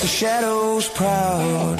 makes the shadows proud.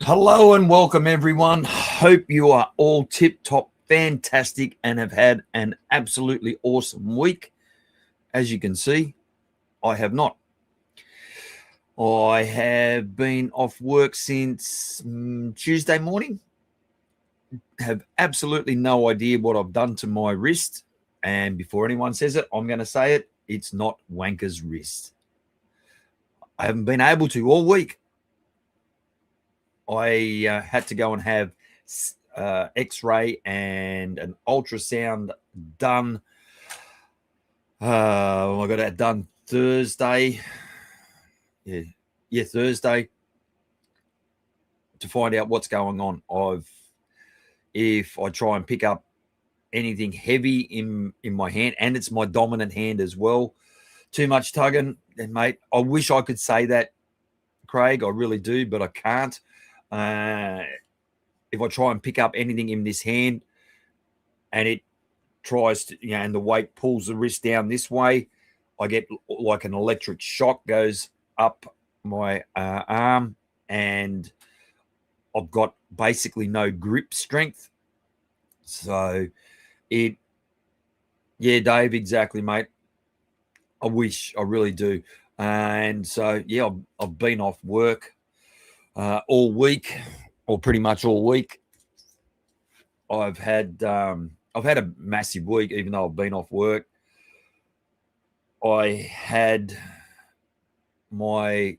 Hello and welcome, everyone. Hope you are all tip-top, fantastic, and have had an absolutely awesome week. As you can see, I have not. I have been off work since Tuesday morning. Have absolutely no idea what I've done to my wrist. And before anyone says it, I'm going to say it. It's not Wanker's wrist. I haven't been able to all week. I had to go and have X-ray and an ultrasound done. I got that done Thursday. Yeah, Thursday, to find out what's going on. If I try and pick up anything heavy in my hand, and it's my dominant hand as well, too much tugging, then mate, I wish I could say that, Craig. I really do, but I can't. If I try and pick up anything in this hand and it tries to, and the weight pulls the wrist down this way, I get like an electric shock goes up my arm, and I've got basically no grip strength. So Dave, exactly, mate. I wish, I really do. And so, yeah, I've been off work all week, or pretty much all week. I've had a massive week, even though I've been off work. I had my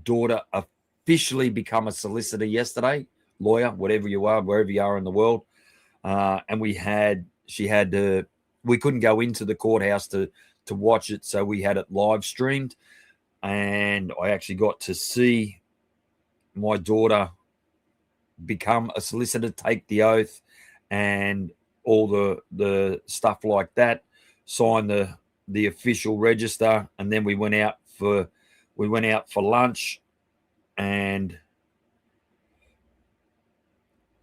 daughter officially become a solicitor yesterday, lawyer, whatever you are, wherever you are in the world. And we couldn't go into the courthouse to watch it, so we had it live streamed, and I actually got to see my daughter become a solicitor, take the oath and all the stuff like that, sign the official register, and then we went out for lunch. And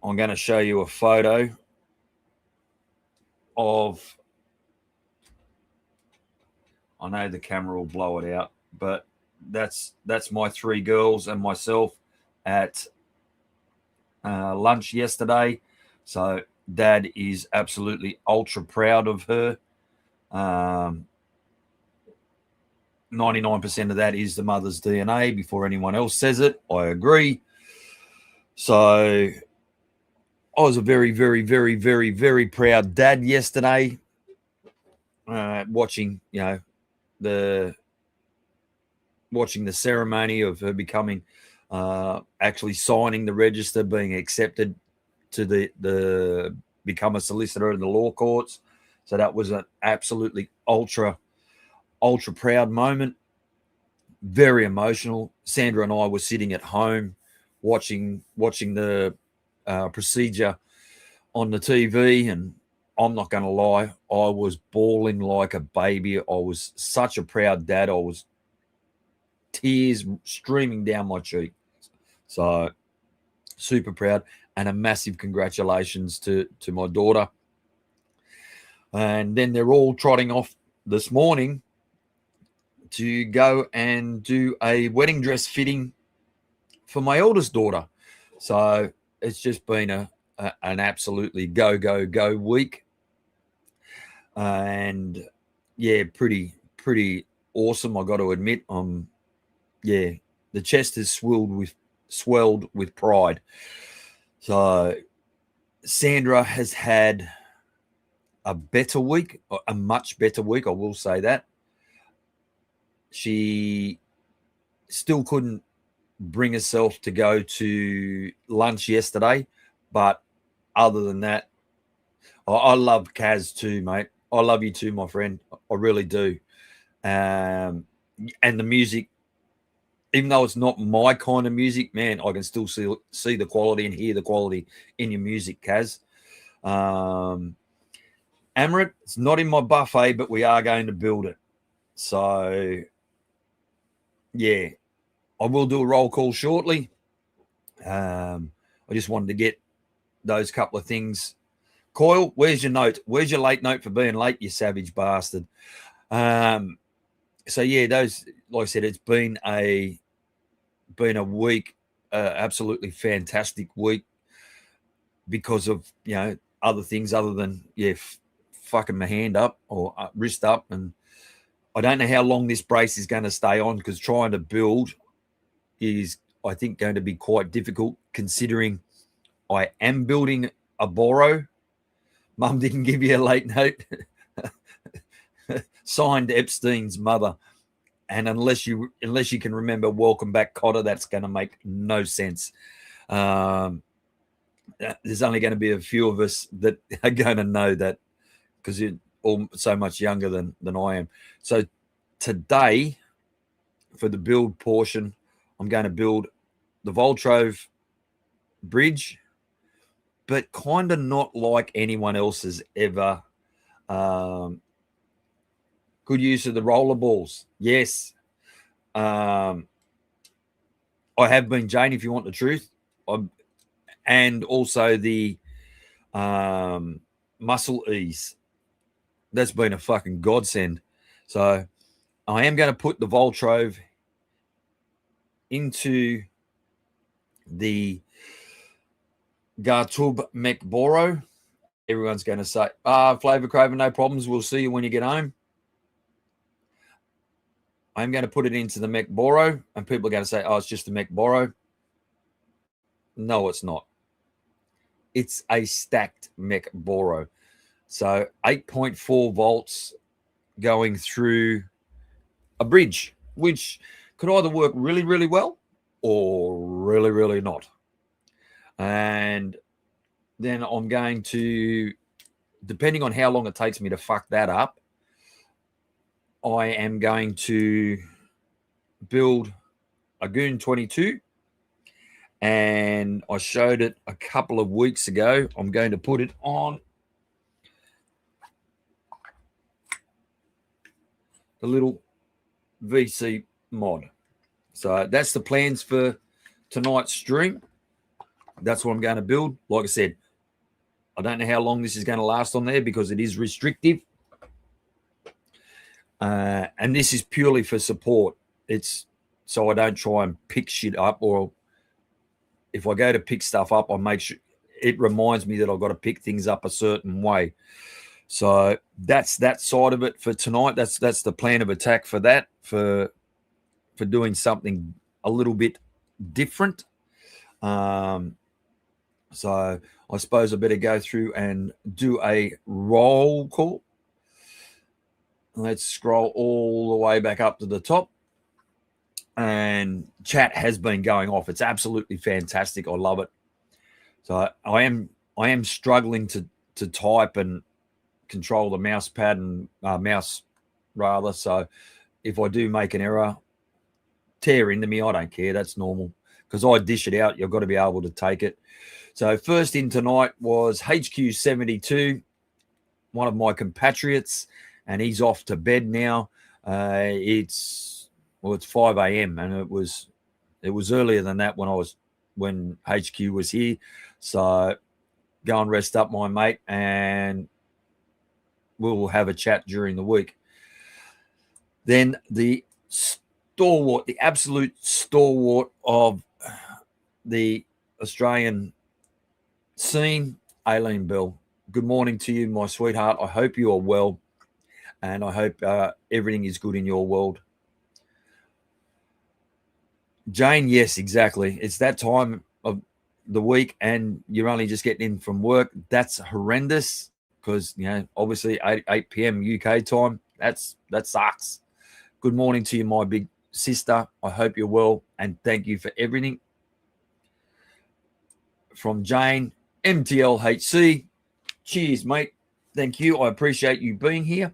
I'm going to show you a photo of, I know the camera will blow it out, but that's my three girls and myself at lunch yesterday. So Dad is absolutely ultra proud of her. 99% of that is the mother's DNA before anyone else says it. I agree. So I was a very, very, very, very, very proud dad yesterday, watching the ceremony of her becoming, actually signing the register, being accepted to the become a solicitor in the law courts. So that was an absolutely ultra proud moment. Very emotional. Sandra and I were sitting at home watching the procedure on the TV, and I'm not going to lie, I was bawling like a baby. I was such a proud dad. I was tears streaming down my cheek. So super proud, and a massive congratulations to my daughter. And then they're all trotting off this morning to go and do a wedding dress fitting for my eldest daughter. So it's just been an absolutely go week. And yeah, pretty awesome, I got to admit. The chest is swelled with pride. So Sandra has had a better week, a much better week, I will say that. She still couldn't bring herself to go to lunch yesterday, but other than that, I love Kaz too, mate. I love you too, my friend. I really do. And the music, even though it's not my kind of music, man, I can still see the quality and hear the quality in your music, Kaz. Amaret, it's not in my buffet, but we are going to build it. So, yeah, I will do a roll call shortly. I just wanted to get those couple of things. Coyle, where's your note? Where's your late note for being late, you savage bastard? So yeah, those, like I said, it's been a week, absolutely fantastic week because of, you know, other things other than fucking my hand up or wrist up, and I don't know how long this brace is going to stay on, because trying to build is, I think, going to be quite difficult, considering I am building a boro. Mum didn't give you a late note. Signed Epstein's mother. And unless you can remember Welcome Back, Cotter, that's going to make no sense. There's only going to be a few of us that are going to know that, because you're all so much younger than I am. So today, for the build portion, I'm going to build the Voltrove bridge, but kind of not like anyone else has ever. Good use of the roller balls. Yes. I have been, Jane, if you want the truth. And also the muscle ease. That's been a fucking godsend. So I am going to put the Voltrove into the Gatub mech boro. Everyone's going to say, Flavour Craver, no problems. We'll see you when you get home. I'm going to put it into the mech boro, and people are going to say, it's just the mech boro. No, it's not. It's a stacked mech boro. So 8.4 volts going through a bridge, which could either work really, really well or really, really not. And then I'm going to, depending on how long it takes me to fuck that up, I am going to build a Goon 22. And I showed it a couple of weeks ago. I'm going to put it on the little VC mod. So that's the plans for tonight's stream. That's what I'm going to build. Like I said, I don't know how long this is going to last on there because it is restrictive. And this is purely for support. It's so I don't try and pick shit up, or if I go to pick stuff up, I make sure it reminds me that I've got to pick things up a certain way. So that's that side of it for tonight. That's the plan of attack for that, for doing something a little bit different. So I suppose I better go through and do a roll call. Let's scroll all the way back up to the top. And chat has been going off. It's absolutely fantastic. I love it. So I am struggling to type and control the mouse pad and mouse rather. So if I do make an error, tear into me. I don't care. That's normal because I dish it out. You've got to be able to take it. So first in tonight was HQ72. one of my compatriots, and he's off to bed now. It's 5 a.m. and it was earlier than that when HQ was here. So go and rest up, my mate, and we'll have a chat during the week. Then the stalwart, the absolute stalwart of the Australian scene, Aileen Bell. Good morning to you, my sweetheart. I hope you are well, and I hope everything is good in your world. Jane, yes, exactly. It's that time of the week, and you're only just getting in from work. That's horrendous because, obviously 8 p.m. UK time, that sucks. Good morning to you, my big sister. I hope you're well, and thank you for everything. From Jane, MTLHC. Cheers, mate. Thank you. I appreciate you being here.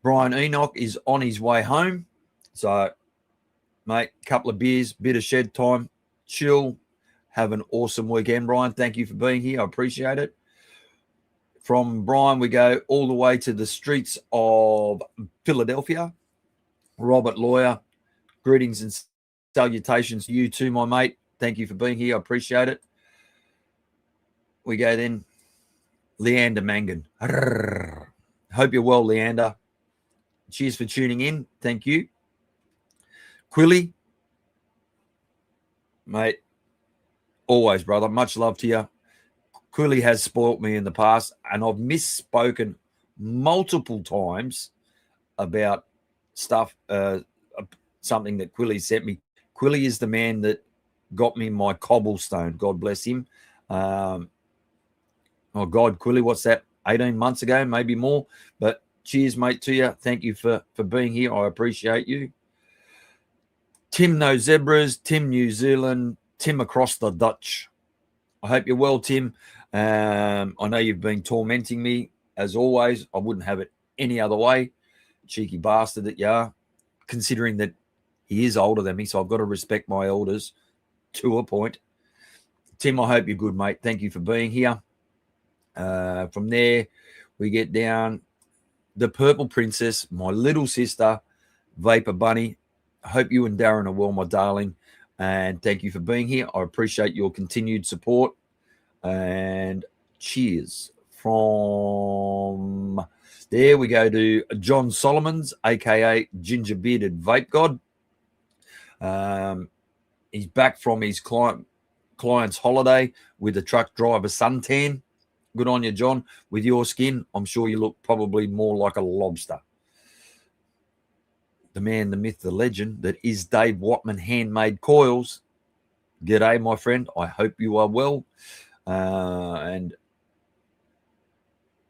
Brian Enoch is on his way home. So, mate, couple of beers, bit of shed time, chill, have an awesome weekend, Brian. Thank you for being here. I appreciate it. From Brian, we go all the way to the streets of Philadelphia. Robert Lawyer, greetings and salutations to you too, my mate. Thank you for being here. I appreciate it. We go then, Leander Mangan. Hope you're well, Leander. Cheers for tuning in. Thank you. Quilly, mate, always, brother. Much love to you. Quilly has spoilt me in the past, and I've misspoken multiple times about stuff, something that Quilly sent me. Quilly is the man that got me my cobblestone. God bless him. Oh, God, Quilly, what's that? 18 months ago, maybe more. But cheers, mate, to you. Thank you for being here. I appreciate you. Tim No Zebras, Tim New Zealand, Tim across the Dutch. I hope you're well, Tim. I know you've been tormenting me, as always. I wouldn't have it any other way. Cheeky bastard that you are, considering that he is older than me, so I've got to respect my elders to a point. Tim, I hope you're good, mate. Thank you for being here. From there, we get down the Purple Princess, my little sister, Vapor Bunny. I hope you and Darren are well, my darling. And thank you for being here. I appreciate your continued support. And cheers. From there, we go to John Solomons, a.k.a. Ginger Bearded Vape God. He's back from his client's holiday with the truck driver suntan. Good on you, John. With your skin, I'm sure you look probably more like a lobster. The man, the myth, the legend that is Dave Watman Handmade Coils. G'day, my friend. I hope you are well. And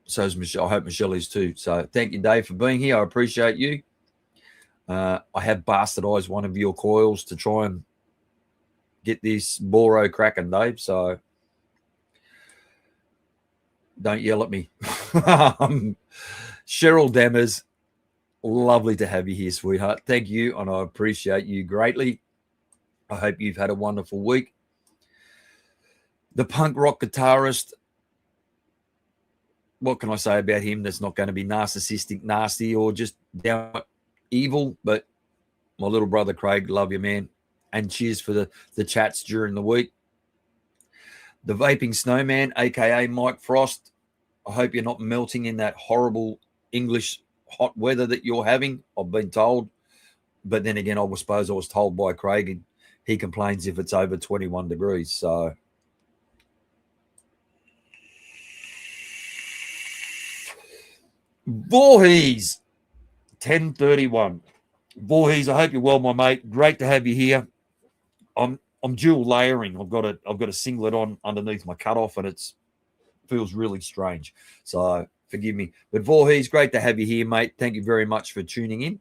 so is Michelle. I hope Michelle is too. So thank you, Dave, for being here. I appreciate you. I have bastardized one of your coils to try and get this boro cracking, Dave. So don't yell at me. Cheryl Dammers, lovely to have you here, sweetheart. Thank you, and I appreciate you greatly. I hope you've had a wonderful week. The punk rock guitarist, what can I say about him that's not going to be narcissistic, nasty, or just down evil? But my little brother Craig, love you, man. And cheers for the chats during the week. The Vaping Snowman, a.k.a. Mike Frost. I hope you're not melting in that horrible English hot weather that you're having, I've been told. But then again, I suppose I was told by Craig, and he complains if it's over 21 degrees. So Voorhees, 10:31. Voorhees, I hope you're well, my mate. Great to have you here. I'm dual layering. I've got a singlet on underneath my cutoff, and it feels really strange. So forgive me. But Voorhees, great to have you here, mate. Thank you very much for tuning in.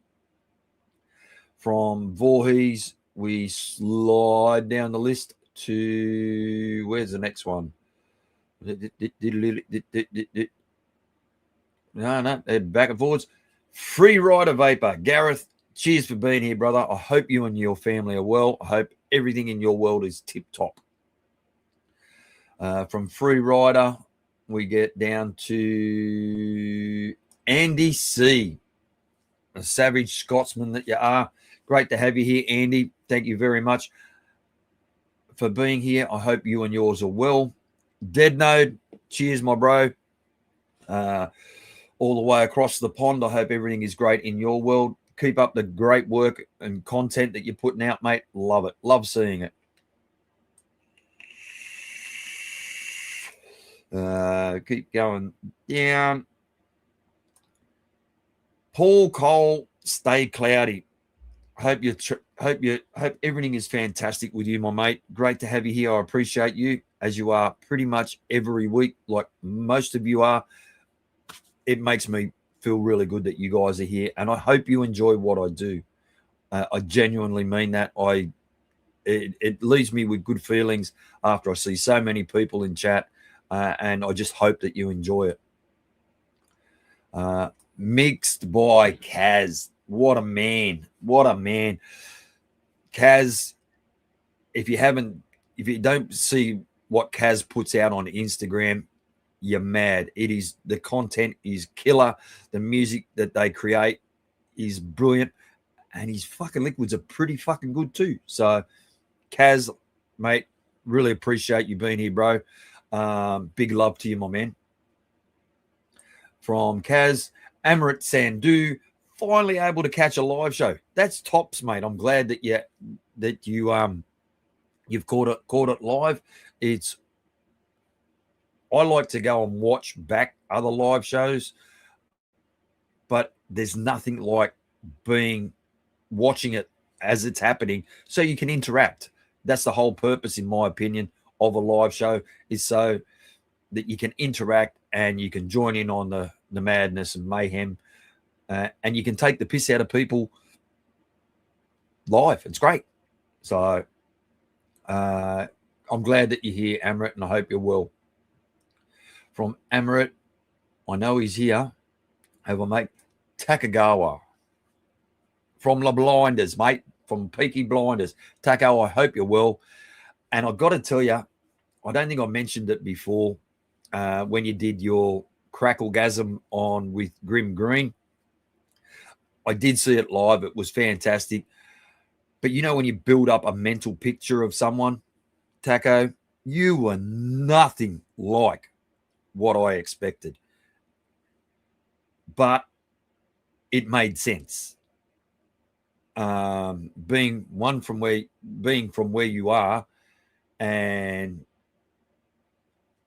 From Voorhees, we slide down the list to where's the next one? No, back and forwards. Free Rider Vapor, Gareth. Cheers for being here, brother. I hope you and your family are well. I hope everything in your world is tip-top. From Free Rider, we get down to Andy C, a savage Scotsman that you are. Great to have you here, Andy. Thank you very much for being here. I hope you and yours are well. Dead Node, cheers, my bro. All the way across the pond. I hope everything is great in your world. Keep up the great work and content that you're putting out, mate. Love it. Love seeing it. Keep going down. Paul Cole, stay cloudy. Hope everything is fantastic with you, my mate. Great to have you here. I appreciate you, as you are pretty much every week, like most of you are. It makes me feel really good that you guys are here, and I hope you enjoy what I do. I genuinely mean that. It leaves me with good feelings after I see so many people in chat, and I just hope that you enjoy it. Mixed by Kaz. What a man. What a man. Kaz, if you don't see what Kaz puts out on Instagram, you're mad. The content is killer. The music that they create is brilliant, and his fucking liquids are pretty fucking good too. So, Kaz, mate, really appreciate you being here, bro. Big love to you, my man. From Kaz, Amarit Sandhu, finally able to catch a live show. That's tops, mate. I'm glad that you've caught it live. I like to go and watch back other live shows, but there's nothing like watching it as it's happening so you can interact. That's the whole purpose, in my opinion, of a live show, is so that you can interact and you can join in on the madness and mayhem, and you can take the piss out of people live. It's great. So I'm glad that you're here, Amarit, and I hope you're well. From Amarit, I know he's here. Have a mate, Takagawa. From the Blinders, mate. From Peaky Blinders. Tako, I hope you're well. And I've got to tell you, I don't think I mentioned it before when you did your Cracklegasm on with Grim Green. I did see it live. It was fantastic. But you know when you build up a mental picture of someone, Tako, you were nothing like what I expected. But it made sense. Being from where you are, and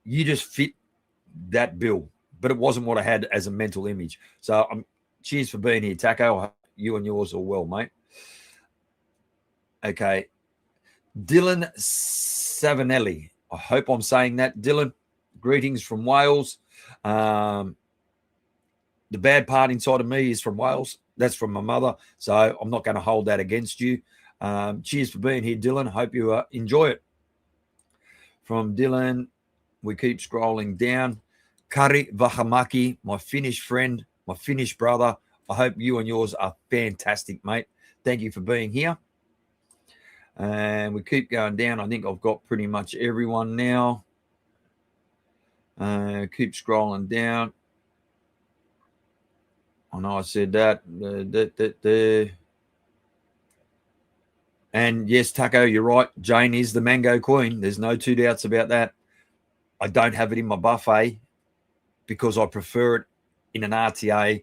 you just fit that bill, but it wasn't what I had as a mental image. So cheers for being here, Tako. I hope you and yours are well, mate. Okay. Dylan Savinelli. I hope I'm saying that, Dylan. Greetings from Wales. The bad part inside of me is from Wales. That's from my mother. So I'm not going to hold that against you. Cheers for being here, Dylan. Hope you enjoy it. From Dylan, we keep scrolling down. Kari Vahamaki, my Finnish friend, my Finnish brother. I hope you and yours are fantastic, mate. Thank you for being here. And we keep going down. I think I've got pretty much everyone now. Keep scrolling down. I know I said that. And yes, Tako, you're right. Jane is the mango queen. There's no two doubts about that. I don't have it in my buffet because I prefer it in an RTA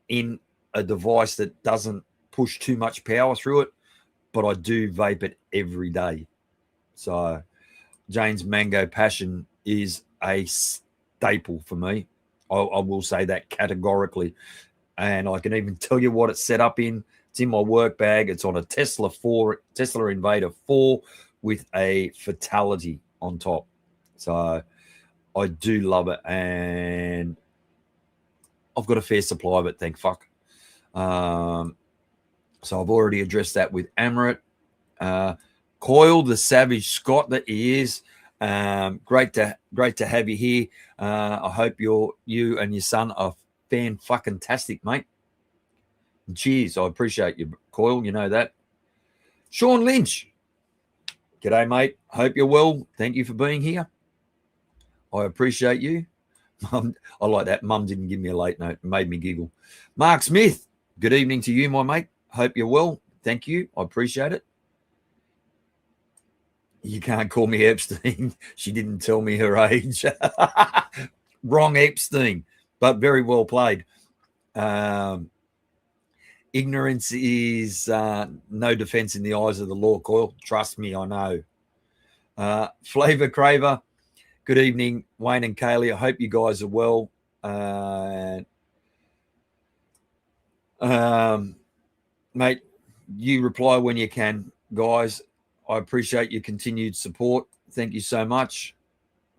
in a device that doesn't push too much power through it, but I do vape it every day. So Jane's Mango Passion is a staple for me. I will say that categorically. And I can even tell you what it's set up in. It's in my work bag. It's on a Tesla Invader 4 with a fatality on top. So I do love it. And I've got a fair supply of it, thank fuck. So I've already addressed that with Amarit. Coyle, the savage Scot that he is. Great to have you here. I hope you and your son are fan-fucking-tastic, mate. And cheers. I appreciate you, Coyle. You know that. Sean Lynch. G'day, mate. Hope you're well. Thank you for being here. I appreciate you. Mum, I like that. Mum didn't give me a late note. It made me giggle. Mark Smith, good evening to you, my mate. Hope you're well. Thank you. I appreciate it. You can't call me Epstein. She didn't tell me her age. Wrong Epstein, but very well played. Ignorance is no defense in the eyes of the law, Coyle. Trust me, I know. Flavour Craver, good evening, Wayne and Kaylee. I hope you guys are well. Mate, you reply when you can, guys. I appreciate your continued support. Thank you so much.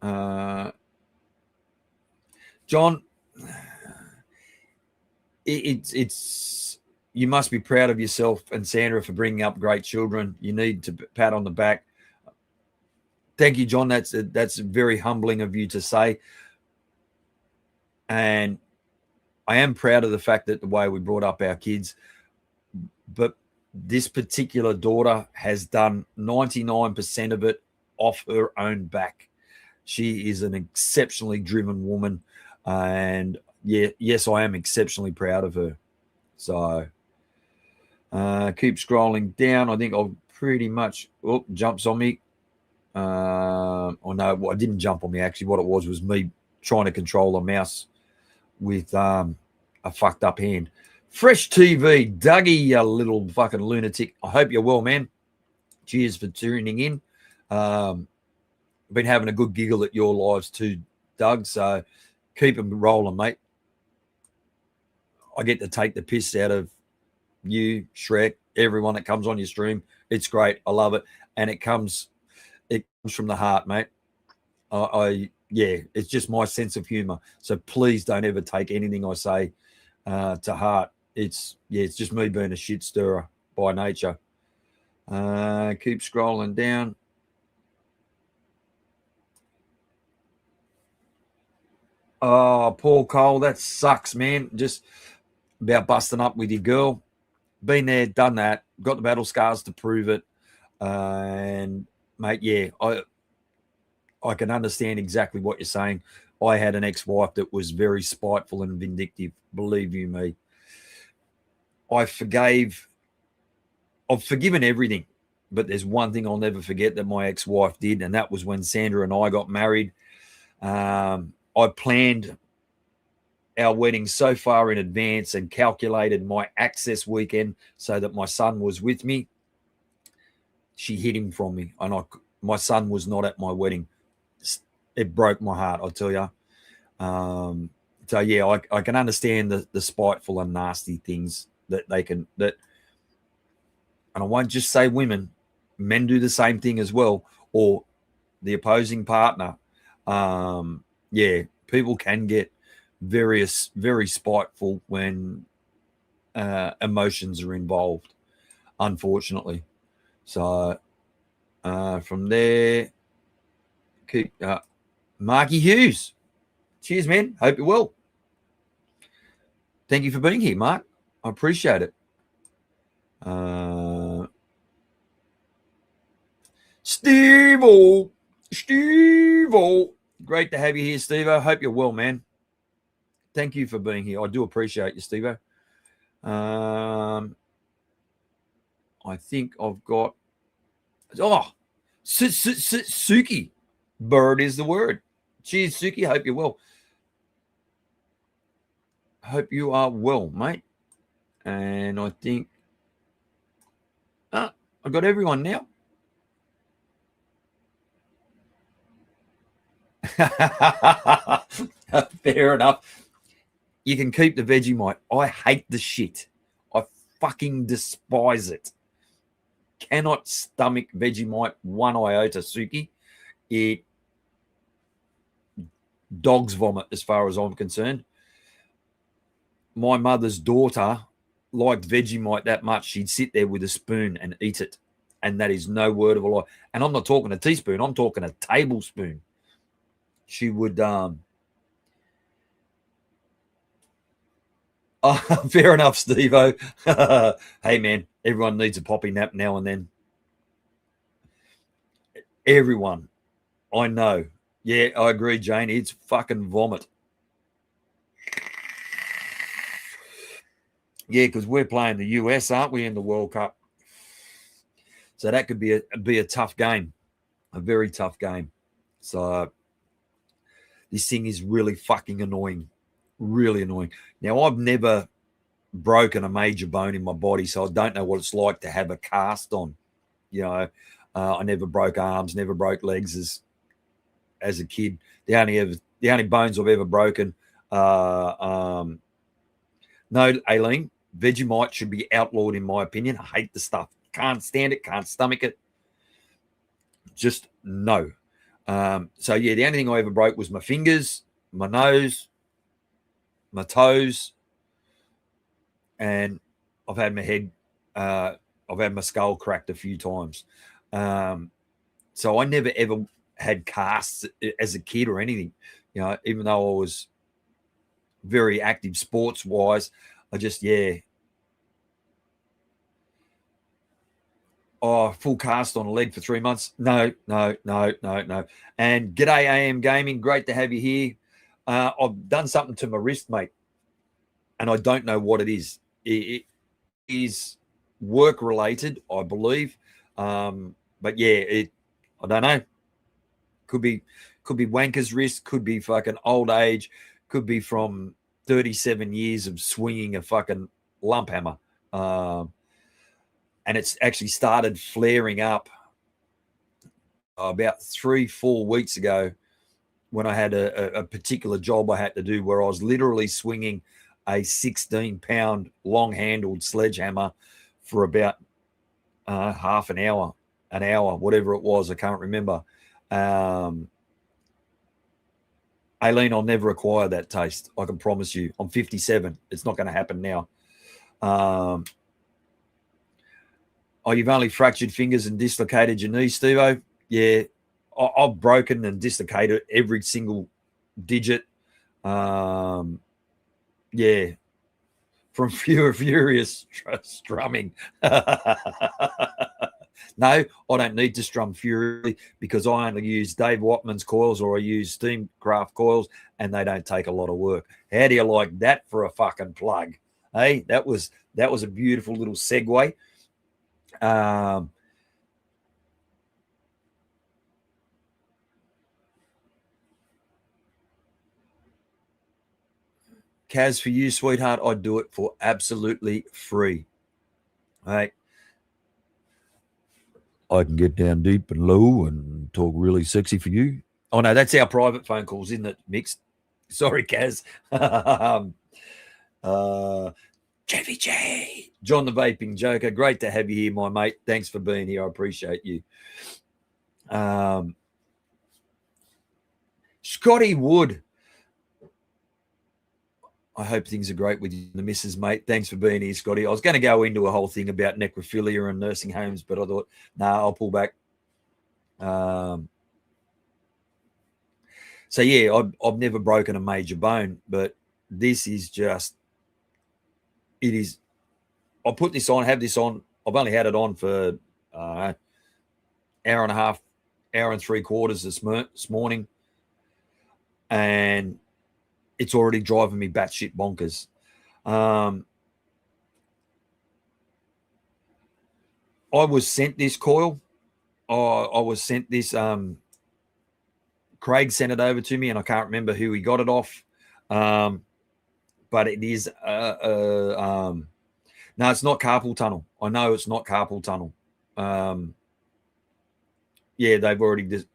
John, it's you must be proud of yourself and Sandra for bringing up great children. You need to pat on the back. Thank you, John. That's very humbling of you to say. And I am proud of the fact that the way we brought up our kids, but this particular daughter has done 99% of it off her own back. She is an exceptionally driven woman, and yes, I am exceptionally proud of her. So keep scrolling down. I think I'll pretty much jumps on me. Oh no, I didn't jump on me. Actually, what it was me trying to control a mouse with a fucked up hand. Fresh TV, Dougie, you little fucking lunatic. I hope you're well, man. Cheers for tuning in. Been having a good giggle at your lives too, Doug. So keep them rolling, mate. I get to take the piss out of you, Shrek, everyone that comes on your stream. It's great. I love it. And it comes from the heart, mate. It's just my sense of humor. So please don't ever take anything I say to heart. It's just me being a shit stirrer by nature. Keep scrolling down. Oh, Paul Cole, that sucks, man. Just about busting up with your girl. Been there, done that. Got the battle scars to prove it. And mate, I can understand exactly what you're saying. I had an ex-wife that was very spiteful and vindictive. Believe you me. I've forgiven everything, but there's one thing I'll never forget that my ex-wife did, and that was when Sandra and I got married. I planned our wedding so far in advance and calculated my access weekend so that my son was with me. She hid him from me, and my son was not at my wedding. It broke my heart, I'll tell you. So yeah, I can understand the spiteful and nasty things that they can, and I won't just say women, men do the same thing as well, or the opposing partner. People can get very spiteful when emotions are involved, unfortunately. So from there, keep Marky Hughes. Cheers, man. Hope you're well. Thank you for being here, Mark. I appreciate it. Steve-O. Great to have you here, Steve-O. Hope you're well, man. Thank you for being here. I do appreciate you, Steve-O. I think I've got... Suki. Bird is the word. Cheers, Suki. Hope you're well. Hope you are well, mate. And I think I've got everyone now. Fair enough. You can keep the Vegemite. I hate the shit. I fucking despise it. Cannot stomach Vegemite one iota, Suki. It dog's vomit as far as I'm concerned. My mother's daughter liked Vegemite that much, she'd sit there with a spoon and eat it. And that is no word of a lie. And I'm not talking a teaspoon, I'm talking a tablespoon. She would fair enough, Steve-O. Hey man, everyone needs a poppy nap now and then. Everyone I know Yeah, I agree, Jane. It's fucking vomit. Yeah, because we're playing the US, aren't we, in the World Cup? So that could be a tough game, a very tough game. So this thing is really fucking annoying, really annoying. Now, I've never broken a major bone in my body, so I don't know what it's like to have a cast on. You know, I never broke arms, never broke legs as a kid. The only bones I've ever broken. No, Aileen, Vegemite should be outlawed in my opinion. I hate the stuff. Can't stand it. Can't stomach it. Just no. So yeah, the only thing I ever broke was my fingers, my nose, my toes, and I've had my head. I've had my skull cracked a few times. So I never ever had casts as a kid or anything. You know, even though I was very active sports wise, I just Oh, full cast on a leg for 3 months. No. And g'day AM Gaming, great to have you here. I've done something to my wrist, mate, and I don't know what it is. It is work related, I believe. But yeah, I don't know. Could be wanker's wrist, could be fucking old age, could be from 37 years of swinging a fucking lump hammer. And it's actually started flaring up about 3-4 weeks ago when I had a particular job I had to do where I was literally swinging a 16-pound long-handled sledgehammer for about half an hour, whatever it was. I can't remember. Aileen, I'll never acquire that taste. I can promise you. I'm 57. It's not going to happen now. Oh, you've only fractured fingers and dislocated your knee, Steve-O? Yeah, I've broken and dislocated every single digit. Yeah, from furious strumming. No, I don't need to strum furiously because I only use Dave Watman's coils or I use SteamCraft coils and they don't take a lot of work. How do you like that for a fucking plug? Hey, that was a beautiful little segue. Kaz, for you, sweetheart, I'd do it for absolutely free. All right. I can get down deep and low and talk really sexy for you. Oh, no, that's our private phone calls, isn't it? Mixed. Sorry, Kaz. Chevy J. John the Vaping Joker. Great to have you here, my mate. Thanks for being here. I appreciate you. Scotty Wood. I hope things are great with you, the missus, mate. Thanks for being here, Scotty. I was going to go into a whole thing about necrophilia and nursing homes, but I thought, I'll pull back. So, yeah, I've never broken a major bone, but this is just, it is, I'll put this on, have this on. I've only had it on for hour and a half, hour and 3/4 this morning, and it's already driving me batshit bonkers. I was sent this coil. I was sent this. Craig sent it over to me, and I can't remember who he got it off. But it is. No, it's not carpal tunnel. I know it's not carpal tunnel. Yeah, they've already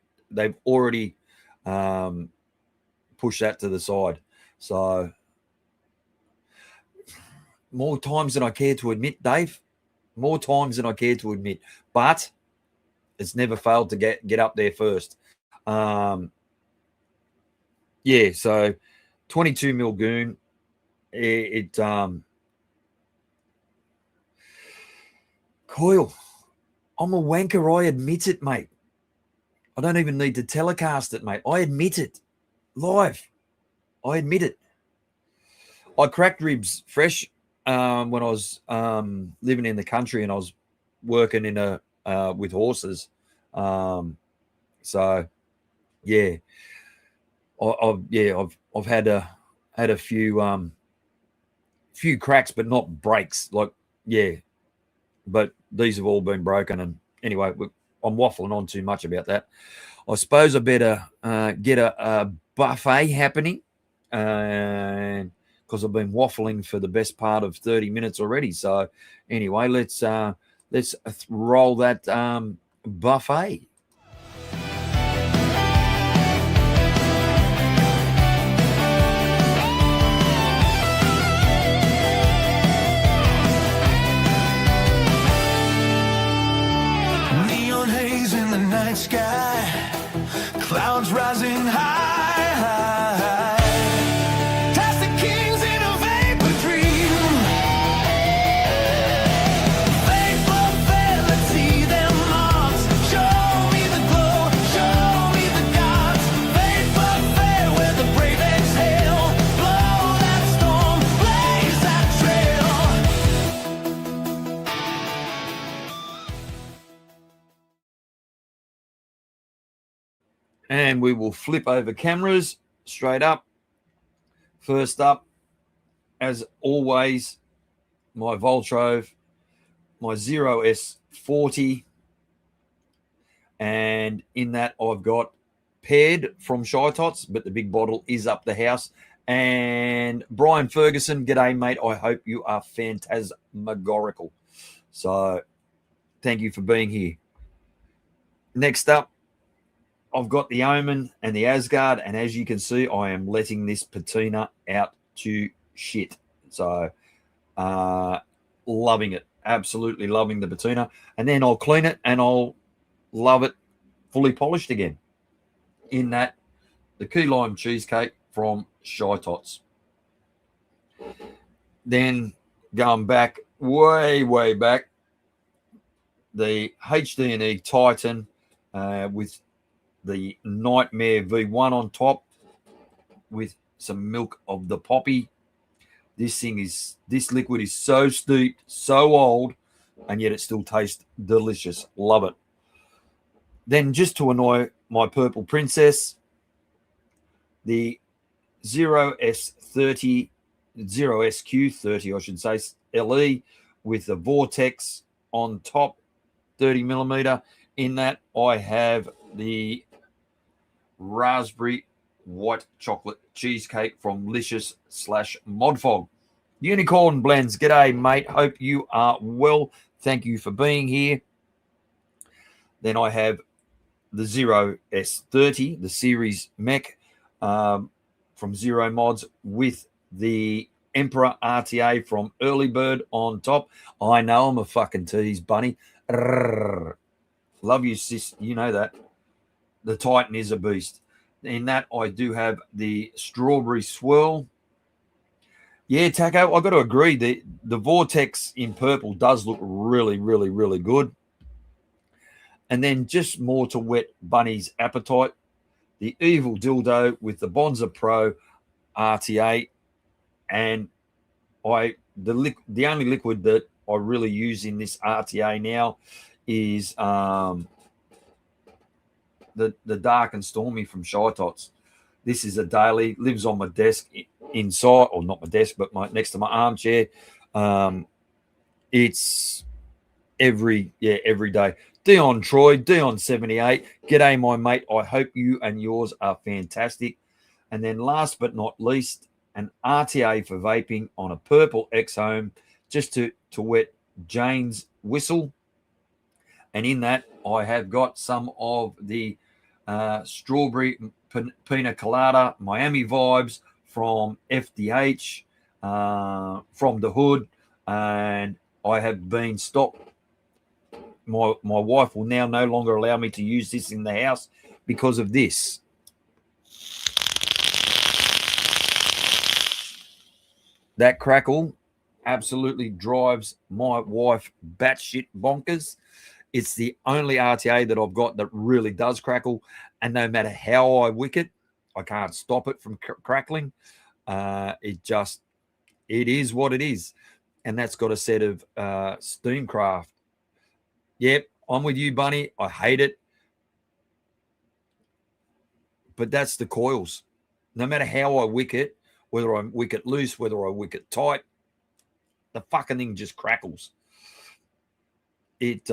pushed that to the side. So more times than I care to admit, Dave. More times than I care to admit, but it's never failed to get up there first. Yeah, so 22 mil goon. Coil. I'm a wanker. I admit it, mate. I don't even need to telecast it, mate. I admit it live. I admit it. I cracked ribs fresh when I was living in the country and I was working in with horses. So, yeah. I've had a few cracks, but not breaks. Like, yeah, but these have all been broken. And anyway, I'm waffling on too much about that. I suppose I better get a buffet happening, and because I've been waffling for the best part of 30 minutes already. So anyway, let's roll that buffet. Neon haze in the night sky, clouds rising high, high. Plastic kings in a vapor dream. Faithful fair, let's see them marks. Show me the glow, show me the gods. Faithful fair, where the brave exhale. Blow that storm, blaze that trail. And we will flip over cameras straight up. First up, as always, my Voltrove, my 0S40. And in that, I've got Paired from Shytots, but the big bottle is up the house. And Brian Ferguson, g'day, mate. I hope you are phantasmagorical. So thank you for being here. Next up, I've got the Omen and the Asgard, and as you can see, I am letting this patina out to shit. So, loving it. Absolutely loving the patina. And then I'll clean it, and I'll love it fully polished again. In that, the key lime cheesecake from Shytots. Then, going back, way back, the HD&E Titan with the Nightmare V1 on top with some milk of the poppy. This liquid is so steeped, so old, and yet it still tastes delicious. Love it. Then, just to annoy my purple princess, the 0S30, 0SQ30, I should say, LE with the Vortex on top, 30mm. In that, I have the raspberry white chocolate cheesecake from Lcious /ModFog. Unicorn Blends, g'day, mate. Hope you are well. Thank you for being here. Then I have the 0S30, the series mech from Zero Mods with the Emperor RTA from Early Bird on top. I know I'm a fucking tease, bunny. Love you, sis. You know that. The Titan is a beast. In that, I do have the strawberry swirl. Yeah, Taco, I've got to agree. The Vortex in purple does look really good. And then just more to whet Bunny's appetite, the Evil Dildo with the Bonza Pro RTA. And the only liquid that I really use in this RTA now is the Dark and Stormy from Shytots. This is a daily, lives on my desk inside, or not my desk, but next to my armchair. It's every day. Dion Troy, Dion78, g'day, my mate. I hope you and yours are fantastic. And then last but not least, an RTA for vaping on a purple X-Home, just to wet Jane's whistle. And in that, I have got some of the strawberry pina colada Miami vibes from FDH, from the hood, and I have been stopped. My wife will now no longer allow me to use this in the house because of this. That crackle absolutely drives my wife batshit bonkers. It's the only RTA that I've got that really does crackle, and no matter how I wick it, I can't stop it from crackling. It is what it is, and that's got a set of SteamCraft. Yep, I'm with you, Bunny. I hate it, but that's the coils. no matter how I wick it, whether I wick it loose, whether I wick it tight, the fucking thing just crackles. It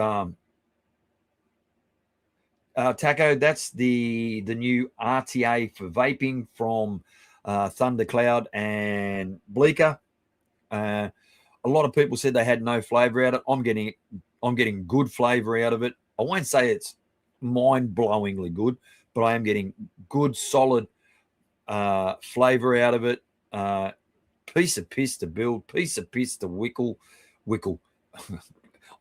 Taco, that's the new RTA for vaping from Thundercloud and Bleecker. A lot of people said they had no flavor out of it. I'm getting good flavor out of it. I won't say it's mind-blowingly good, but I am getting good, solid flavor out of it. Piece of piss to build, piece of piss to wickle.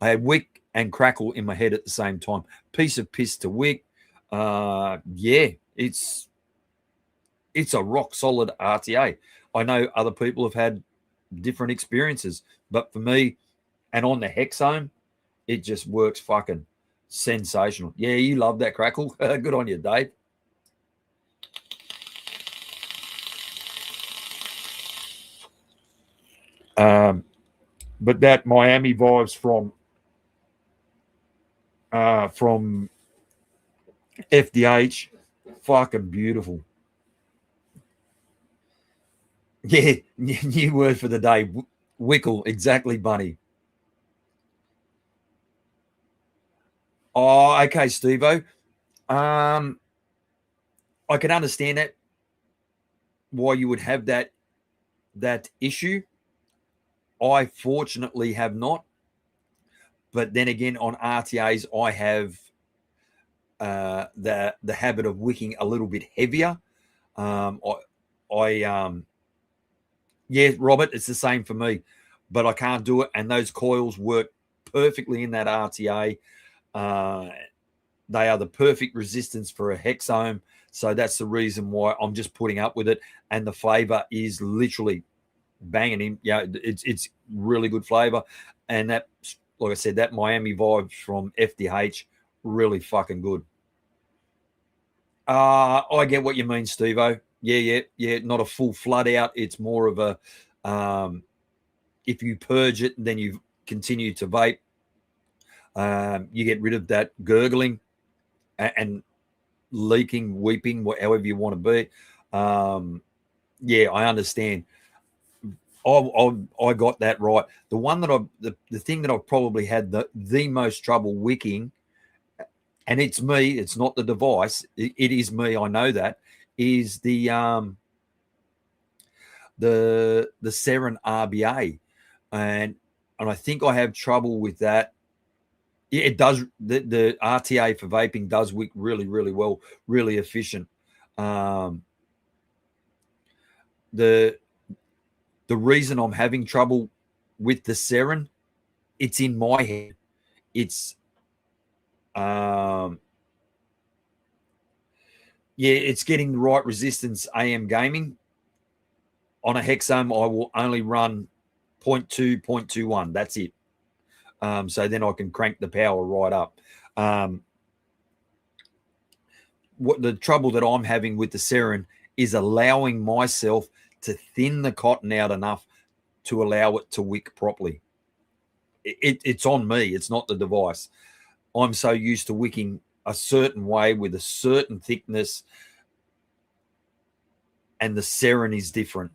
I had wick and crackle in my head at the same time. Piece of piss to wick. Yeah, it's a rock solid RTA. I know other people have had different experiences, but for me, and on the Hexome, it just works fucking sensational. Yeah, you love that crackle. Good on you, Dave. But that Miami vibes from FDH, fucking beautiful. Yeah, new word for the day, wickle. Exactly, Bunny. Oh, okay, Steve-O. I can understand that, why you would have that issue. I fortunately have not. But then again, on RTAs, I have the habit of wicking a little bit heavier. Yeah, Robert, it's the same for me, but I can't do it. And those coils work perfectly in that RTA. They are the perfect resistance for a Hexome. So that's the reason why I'm just putting up with it. And the flavor is literally banging him. Yeah, it's really good flavor. And that, like I said, that Miami vibes from FDH, really fucking good. I get what you mean, Steve-O. Yeah. Not a full flood out. It's more of a, if you purge it, then you continue to vape. You get rid of that gurgling and leaking, weeping, however you want to be. Yeah, I understand. I got that right. The one that the thing that I've probably had the most trouble wicking, and it's me, it's not the device, it is me, I know that, is the Seren RBA. And I think I have trouble with that. It does. The RTA for vaping does wick really, really well, really efficient. The reason I'm having trouble with the Seren, it's in my head. It's yeah, it's getting the right resistance. AM gaming on a Hexome, I will only run 0.2, 0.21. That's it. So then I can crank the power right up. What the trouble that I'm having with the Seren is allowing myself to thin the cotton out enough to allow it to wick properly. It's on me. It's not the device. I'm so used to wicking a certain way with a certain thickness, and the Seren is different.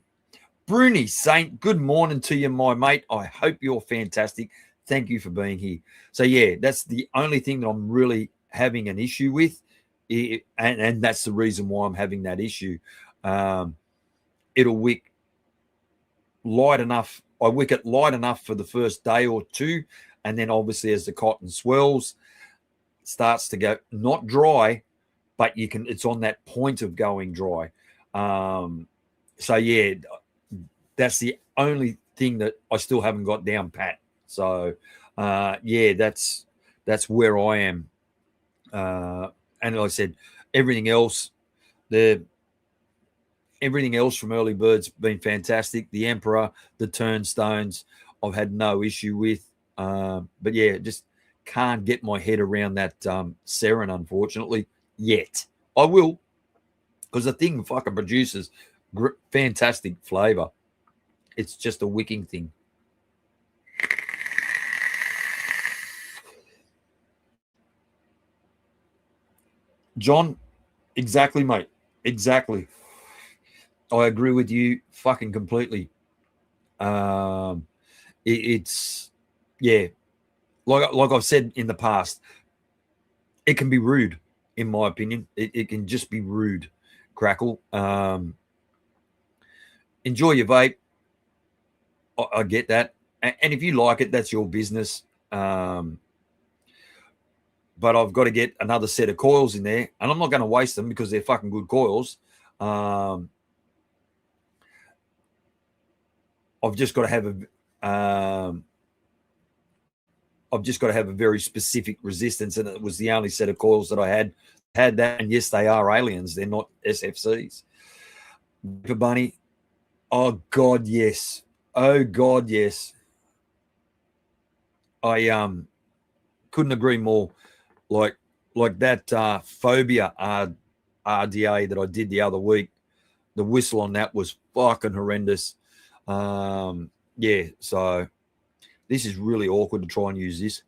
Bruni Saint, good morning to you, my mate. I hope you're fantastic. Thank you for being here. So yeah, that's the only thing that I'm really having an issue with, and that's the reason why I'm having that issue. It'll wick light enough. I wick it light enough for the first day or two, and then obviously as the cotton swells, starts to go not dry, but it's on that point of going dry. So yeah, that's the only thing that I still haven't got down pat. So yeah, that's where I am. And like I said, everything else from Early Bird's been fantastic. The Emperor, the Turnstones, I've had no issue with. But yeah, just can't get my head around that Seren, unfortunately, yet. I will, because the thing fucking produces fantastic flavor. It's just a wicking thing. John, exactly, mate. Exactly. I agree with you fucking completely. It's yeah, like I've said in the past, it can be rude, in my opinion. It can just be rude. Crackle. Enjoy your vape. I get that, and if you like it, that's your business. But I've got to get another set of coils in there, and I'm not going to waste them because they're fucking good coils. I've just got to have a very specific resistance, and it was the only set of coils that I had that. And yes, they are aliens; they're not SFCs. Vapor Bunny, oh god, yes, oh god, yes. I couldn't agree more. Like that phobia RDA that I did the other week. The whistle on that was fucking horrendous. Yeah, so this is really awkward to try and use this.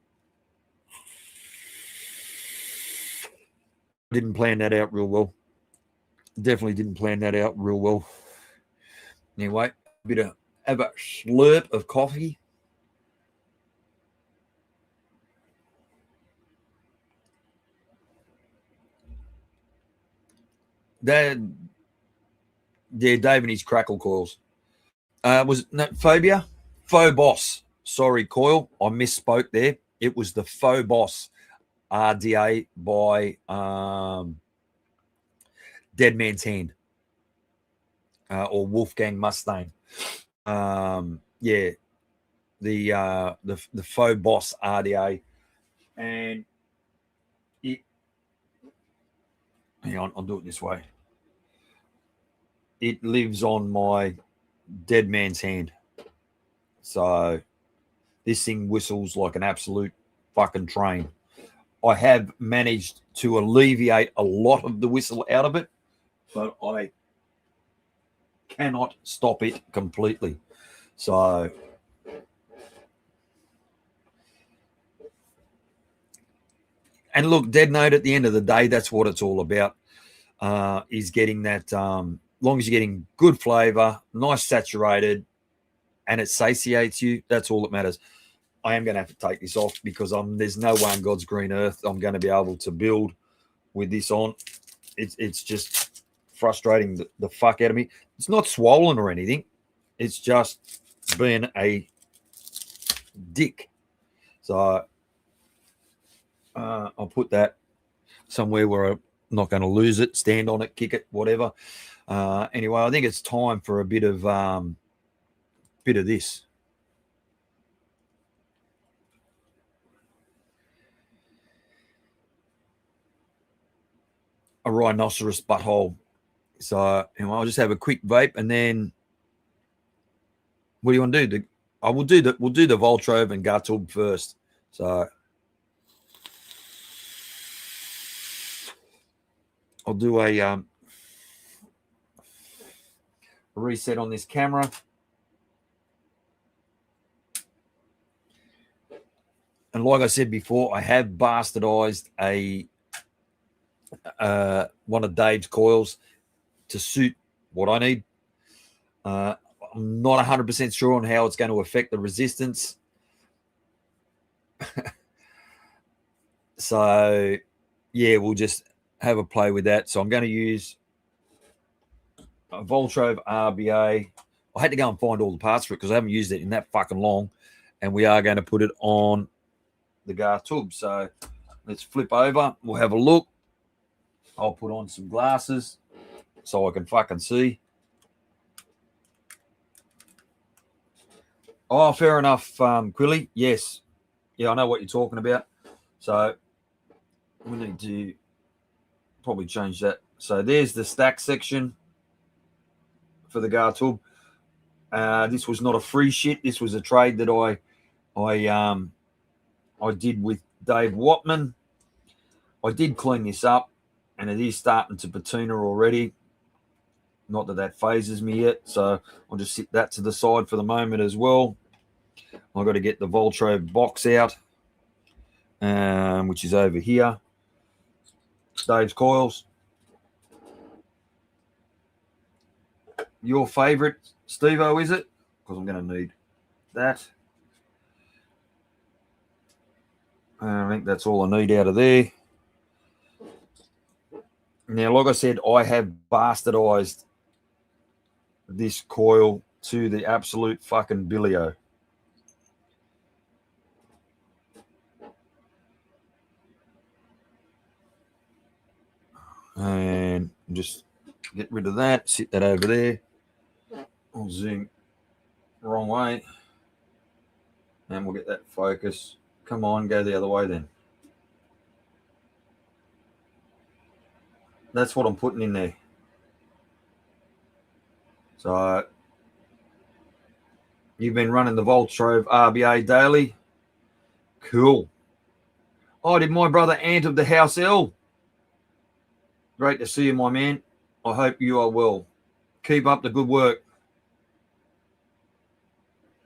Didn't plan that out real well. Definitely didn't plan that out real well. Anyway, have a slurp of coffee. Yeah, Dave and his crackle coils. Was that phobia? Faux boss. Sorry, coil. I misspoke there. It was the faux boss RDA by Dead Man's Hand or Wolfgang Mustang. Yeah, the faux boss RDA, and it. Hang on, I'll do it this way. It lives on my Dead Man's Hand, so this thing whistles like an absolute fucking train. I have managed to alleviate a lot of the whistle out of it, but I cannot stop it completely. So and look, Dead Note, at the end of the day, that's what it's all about, is getting that, long as you're getting good flavor, nice saturated, and it satiates you, that's all that matters. I am going to have to take this off because there's no way on God's green earth I'm going to be able to build with this on. It's just frustrating the fuck out of me. It's not swollen or anything. It's just being a dick. So I'll put that somewhere where I'm not going to lose it, stand on it, kick it, whatever. Anyway, I think it's time for a bit of this. A rhinoceros butthole. So I'll just have a quick vape, and then what do you want to do? We'll do the Voltrove and Gatub first. So I'll do a reset on this camera. And like I said before, I have bastardized one of Dave's coils to suit what I need. I'm not 100% sure on how it's going to affect the resistance. So, yeah, we'll just have a play with that. So I'm going to use a Voltrove RBA. I had to go and find all the parts for it because I haven't used it in that fucking long. And we are going to put it on the Gatub. So let's flip over. We'll have a look. I'll put on some glasses so I can fucking see. Oh, fair enough, Quilly. Yes. Yeah, I know what you're talking about. So we need to probably change that. So there's the stack section for the Gatub. This was not a free shit. This was a trade that I did with Dave Watman. I did clean this up, and it is starting to patina already. Not that phases me yet, so I'll just sit that to the side for the moment as well. I've got to get the Voltrove box out, which is over here. Dave's coils. your favorite, Steve-O, is it? Because I'm going to need that. I think that's all I need out of there. Now, like I said, I have bastardized this coil to the absolute fucking billio. And just get rid of that, sit that over there. I'll zoom wrong way. And we'll get that focus. Come on, go the other way then. That's what I'm putting in there. So you've been running the Voltrove RBA daily. Cool. Oh, did my brother Ant of the House L? Great to see you, my man. I hope you are well. Keep up the good work.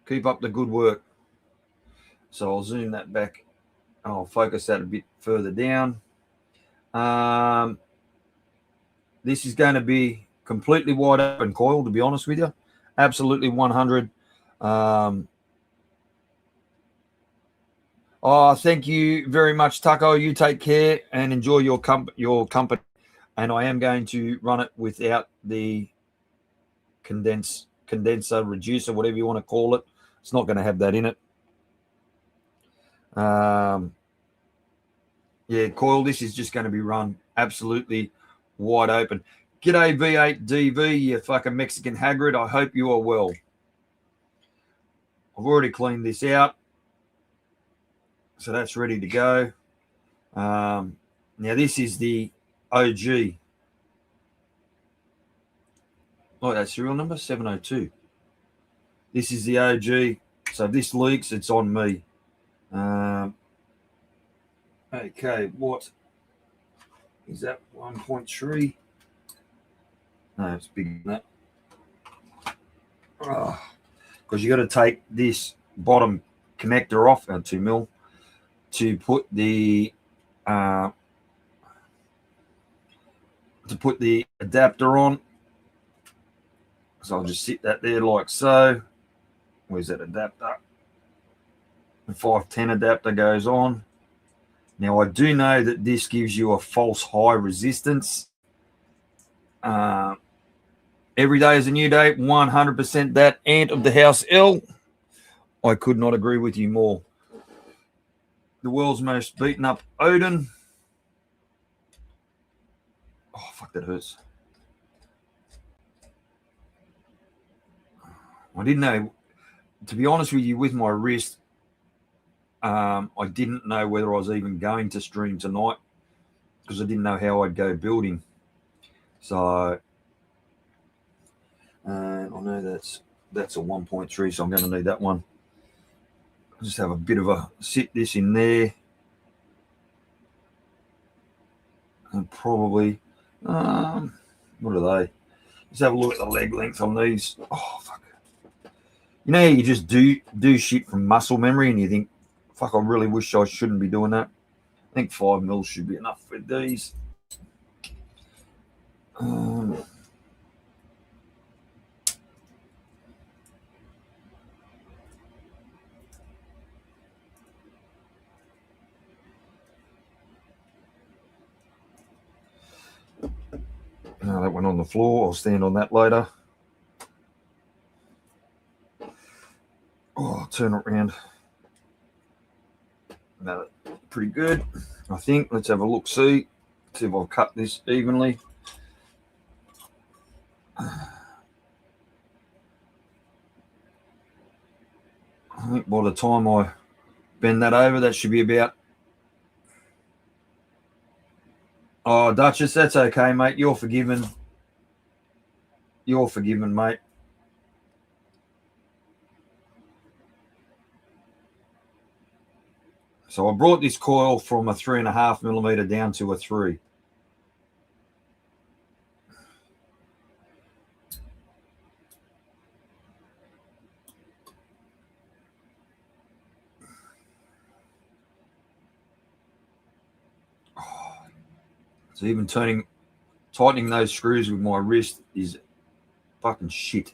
Keep up the good work. So I'll zoom that back. I'll focus that a bit further down. This is going to be completely wide open coil, to be honest with you. Absolutely 100. Oh, thank you very much, Taco. You take care and enjoy your company. And I am going to run it without the condenser, reducer, whatever you want to call it. It's not going to have that in it. Yeah, coil, this is just going to be run absolutely wide open. G'day, V8DV, you fucking Mexican Hagrid. I hope you are well. I've already cleaned this out. So that's ready to go. Now, this is the OG. Oh, that's serial number 702. This is the OG. So if this leaks, it's on me. Okay, what is that? 1.3. No, it's bigger than that. Because you got to take this bottom connector off, 2 mil, to put the adapter on. So I'll just sit that there like so. Where's that adapter? The 510 adapter goes on. Now, I do know that this gives you a false high resistance. Every day is a new day, 100% that. Ant of the House L, I could not agree with you more. The world's most beaten up Odin. Oh, fuck, that hurts. I didn't know, to be honest with you, with my wrist, I didn't know whether I was even going to stream tonight because I didn't know how I'd go building. So I know that's a 1.3, so I'm going to need that one. I'll just have a bit of a sit this in there. And probably, what are they? Let's have a look at the leg length on these. Oh, fuck. You know, you just do shit from muscle memory and you think, fuck, I really wish I shouldn't be doing that. I think 5 mils should be enough with these. No, that went on the floor. I'll stand on that later. Oh, I'll turn it around. No, pretty good, I think. Let's have a look, see if I've cut this evenly. I think by the time I bend that over, that should be about... Oh, Duchess, that's okay, mate. You're forgiven. You're forgiven, mate. So I brought this coil from a 3.5 millimeter down to a 3. So even tightening those screws with my wrist is fucking shit.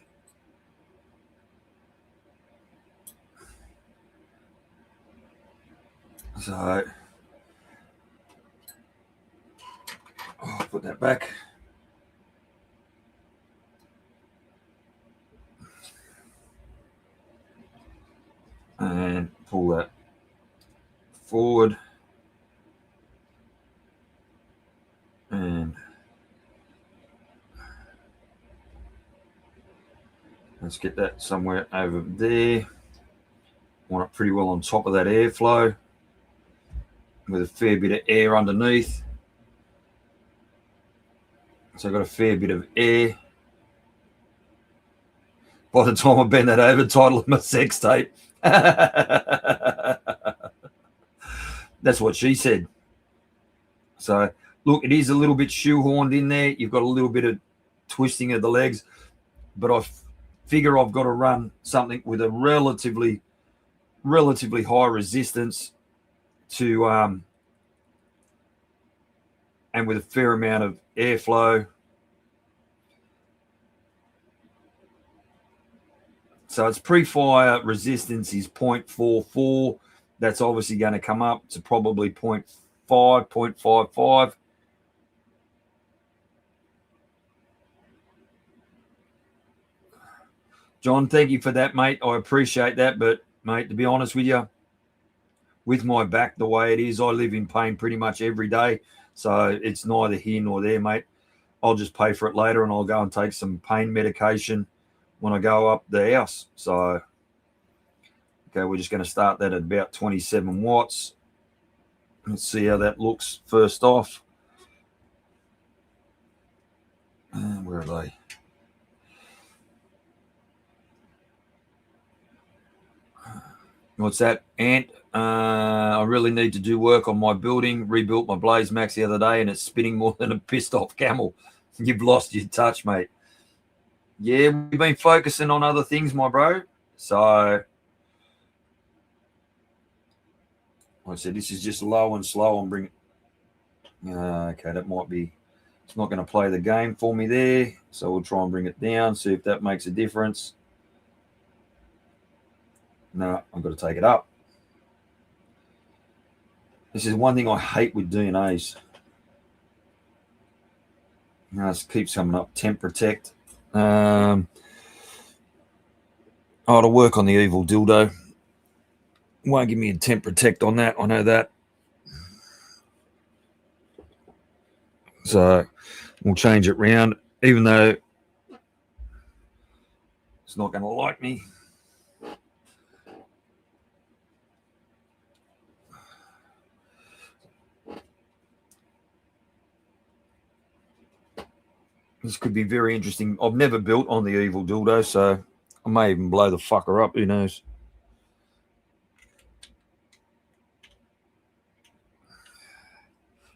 So I'll put that back. And pull that forward. And let's get that somewhere over there. Want it pretty well on top of that airflow with a fair bit of air underneath. So I've got a fair bit of air. By the time I bend that over, title of my sex tape. That's what she said. So, look, it is a little bit shoehorned in there. You've got a little bit of twisting of the legs, but I figure I've got to run something with a relatively high resistance to and with a fair amount of airflow. So its pre-fire resistance is 0.44. That's obviously going to come up to probably 0.5, 0.55. John, thank you for that, mate. I appreciate that. But, mate, to be honest with you, with my back the way it is, I live in pain pretty much every day. So it's neither here nor there, mate. I'll just pay for it later and I'll go and take some pain medication when I go up the house. So, okay, we're just going to start that at about 27 watts. Let's see how that looks first off. Where are they? What's that, Ant? I really need to do work on my building. Rebuilt my Blaze Max the other day and it's spinning more than a pissed off camel. You've lost your touch, mate. Yeah, we've been focusing on other things, my bro. So, like I said, this is just low and slow. I'm bringing. Okay, that might be. It's not going to play the game for me there. So we'll try and bring it down, see if that makes a difference. No, I've got to take it up. This is one thing I hate with DNAs. It keeps coming up. Temp protect. To work on the evil dildo. Won't give me a temp protect on that. I know that. So we'll change it round, even though it's not going to like me. This could be very interesting. I've never built on the evil dildo, so I may even blow the fucker up. Who knows?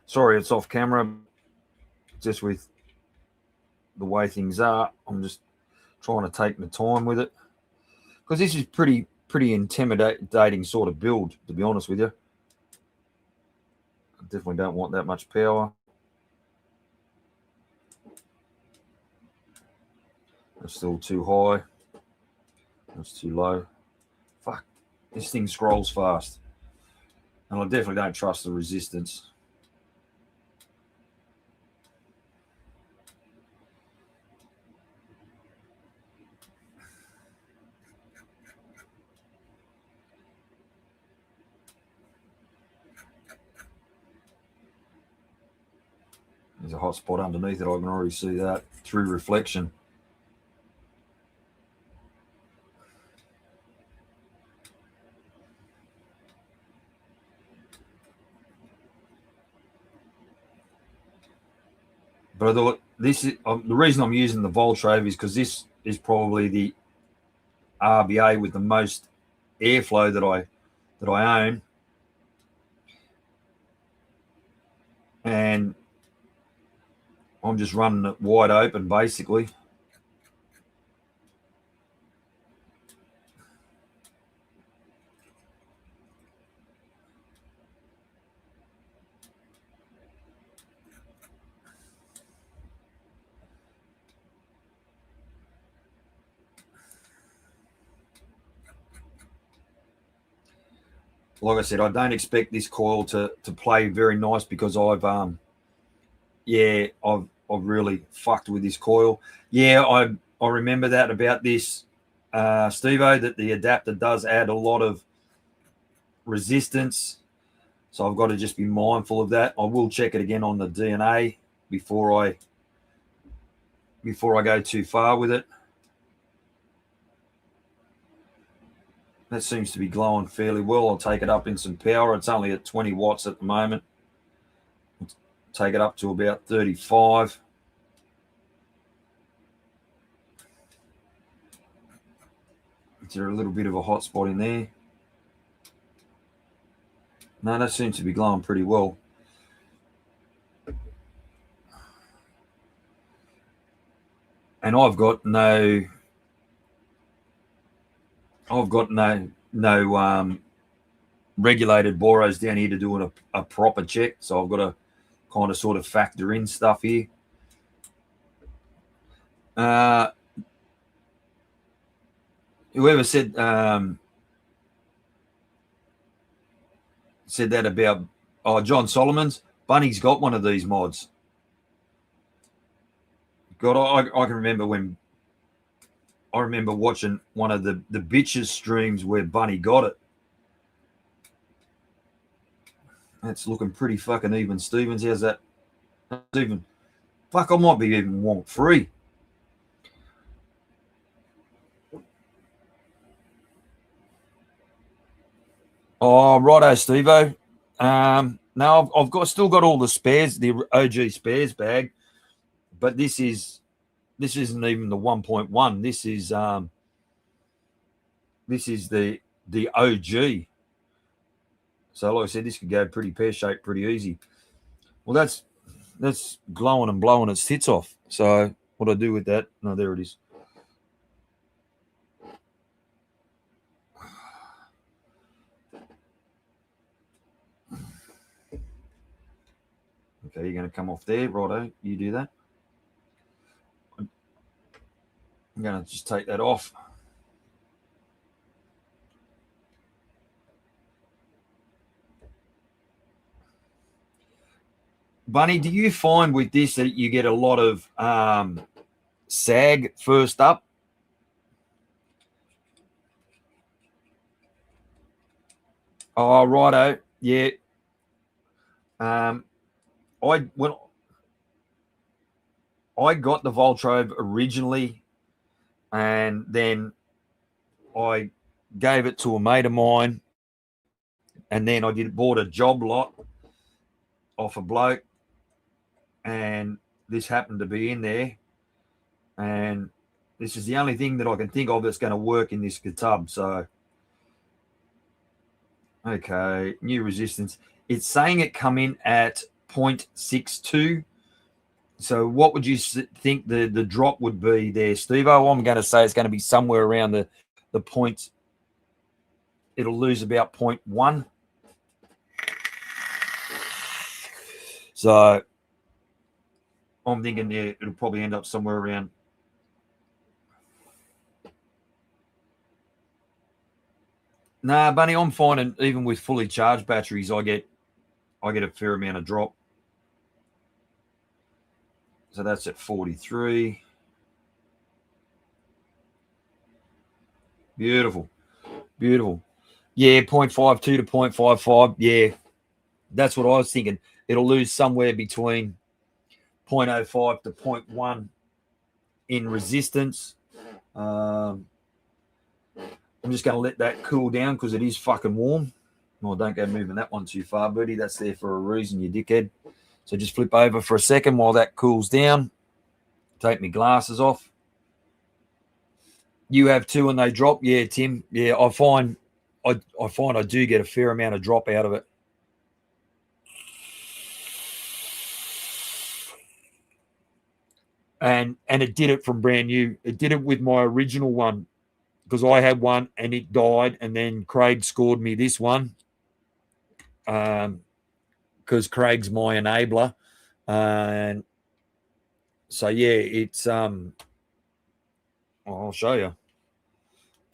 Sorry, it's off camera. Just with the way things are, I'm just trying to take my time with it. Because this is pretty intimidating sort of build, to be honest with you. I definitely don't want that much power. That's still too high. That's too low. Fuck, this thing scrolls fast. And I definitely don't trust the resistance. There's a hot spot underneath it. I can already see that through reflection. But I thought this is the reason I'm using the Voltrove is because this is probably the RBA with the most airflow that I own, and I'm just running it wide open basically. like I said, I don't expect this coil to play very nice because I've really fucked with this coil. Yeah, I remember that about this, Stevo, that the adapter does add a lot of resistance. So I've got to just be mindful of that. I will check it again on the DNA before I go too far with it. That seems to be glowing fairly well. I'll take it up in some power. It's only at 20 watts at the moment. I'll take it up to about 35. Is there a little bit of a hot spot in there? No, that seems to be glowing pretty well. And I've got no regulated boros down here to do a proper check. So I've got to kind of sort of factor in stuff here. Whoever said that about John Solomon's, Bunny's got one of these mods. God, I can remember watching one of the bitches streams where Bunny got it. That's looking pretty fucking even, Stevens. How's that? That's even. Fuck, I might be even wonk free. Oh, righto, Stevo. Now I've still got all the spares, the OG spares bag, but this isn't even the 1.1. This is the OG. So like I said, this could go pretty pear-shaped pretty easy. Well, that's glowing and blowing its tits off. So what do I do with that? No, there it is. Okay, you're going to come off there. Righto, you do that. I'm going to just take that off. Bunny, do you find with this that you get a lot of sag first up? Oh, righto. Yeah. When I got the Voltrove originally, and then I gave it to a mate of mine, and then I bought a job lot off a bloke, and this happened to be in there, and this is the only thing that I can think of that's going to work in this Gatub. So, okay, new resistance. It's saying it come in at 0.62. So what would you think the drop would be there, Steve-O? I'm going to say it's going to be somewhere around the point. It'll lose about 0.1. So I'm thinking it'll probably end up somewhere around. Nah, Bunny, I'm finding even with fully charged batteries, I get a fair amount of drop. So that's at 43. Beautiful. Beautiful. Yeah, 0.52 to 0.55. Yeah, that's what I was thinking. It'll lose somewhere between 0.05 to 0.1 in resistance. I'm just going to let that cool down because it is fucking warm. Well, don't go moving that one too far, Birdy. That's there for a reason, you dickhead. So just flip over for a second while that cools down. Take my glasses off. You have two and they drop? Yeah, Tim. Yeah, I find I do get a fair amount of drop out of it. And it did it from brand new. It did it with my original one because I had one and it died, and then Craig scored me this one because Craig's my enabler. And so yeah, it's I'll show you.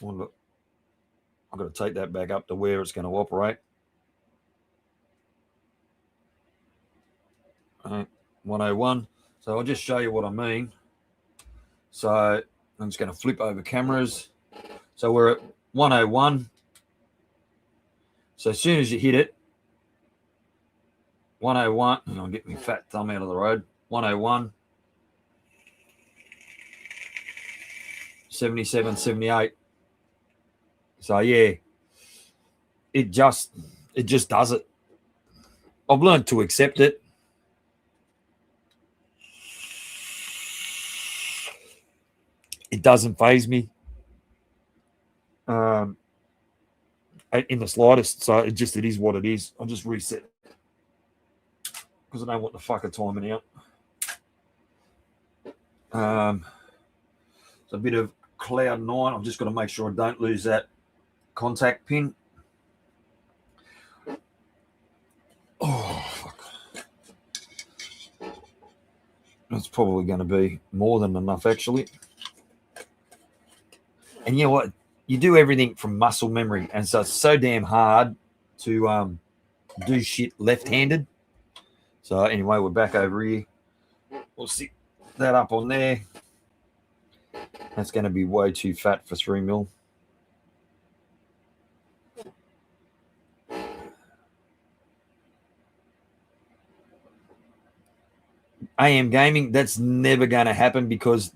I've got to take that back up to where it's going to operate. 101. So I'll just show you what I mean. So I'm just going to flip over cameras. So we're at 101. So as soon as you hit it, 101, and I'll get my fat thumb out of the road. 101, 77, 78. So yeah, it just does it. I've learned to accept it. It doesn't faze me in the slightest. So it is what it is. I'll just reset because I don't want the fucker timing out. It's a bit of cloud 9. I've just got to make sure I don't lose that contact pin. Oh, fuck. That's probably going to be more than enough, actually. And you know what? You do everything from muscle memory. And so it's so damn hard to do shit left-handed. So anyway, we're back over here. We'll stick that up on there. That's going to be way too fat for 3 mil. AM Gaming, that's never going to happen because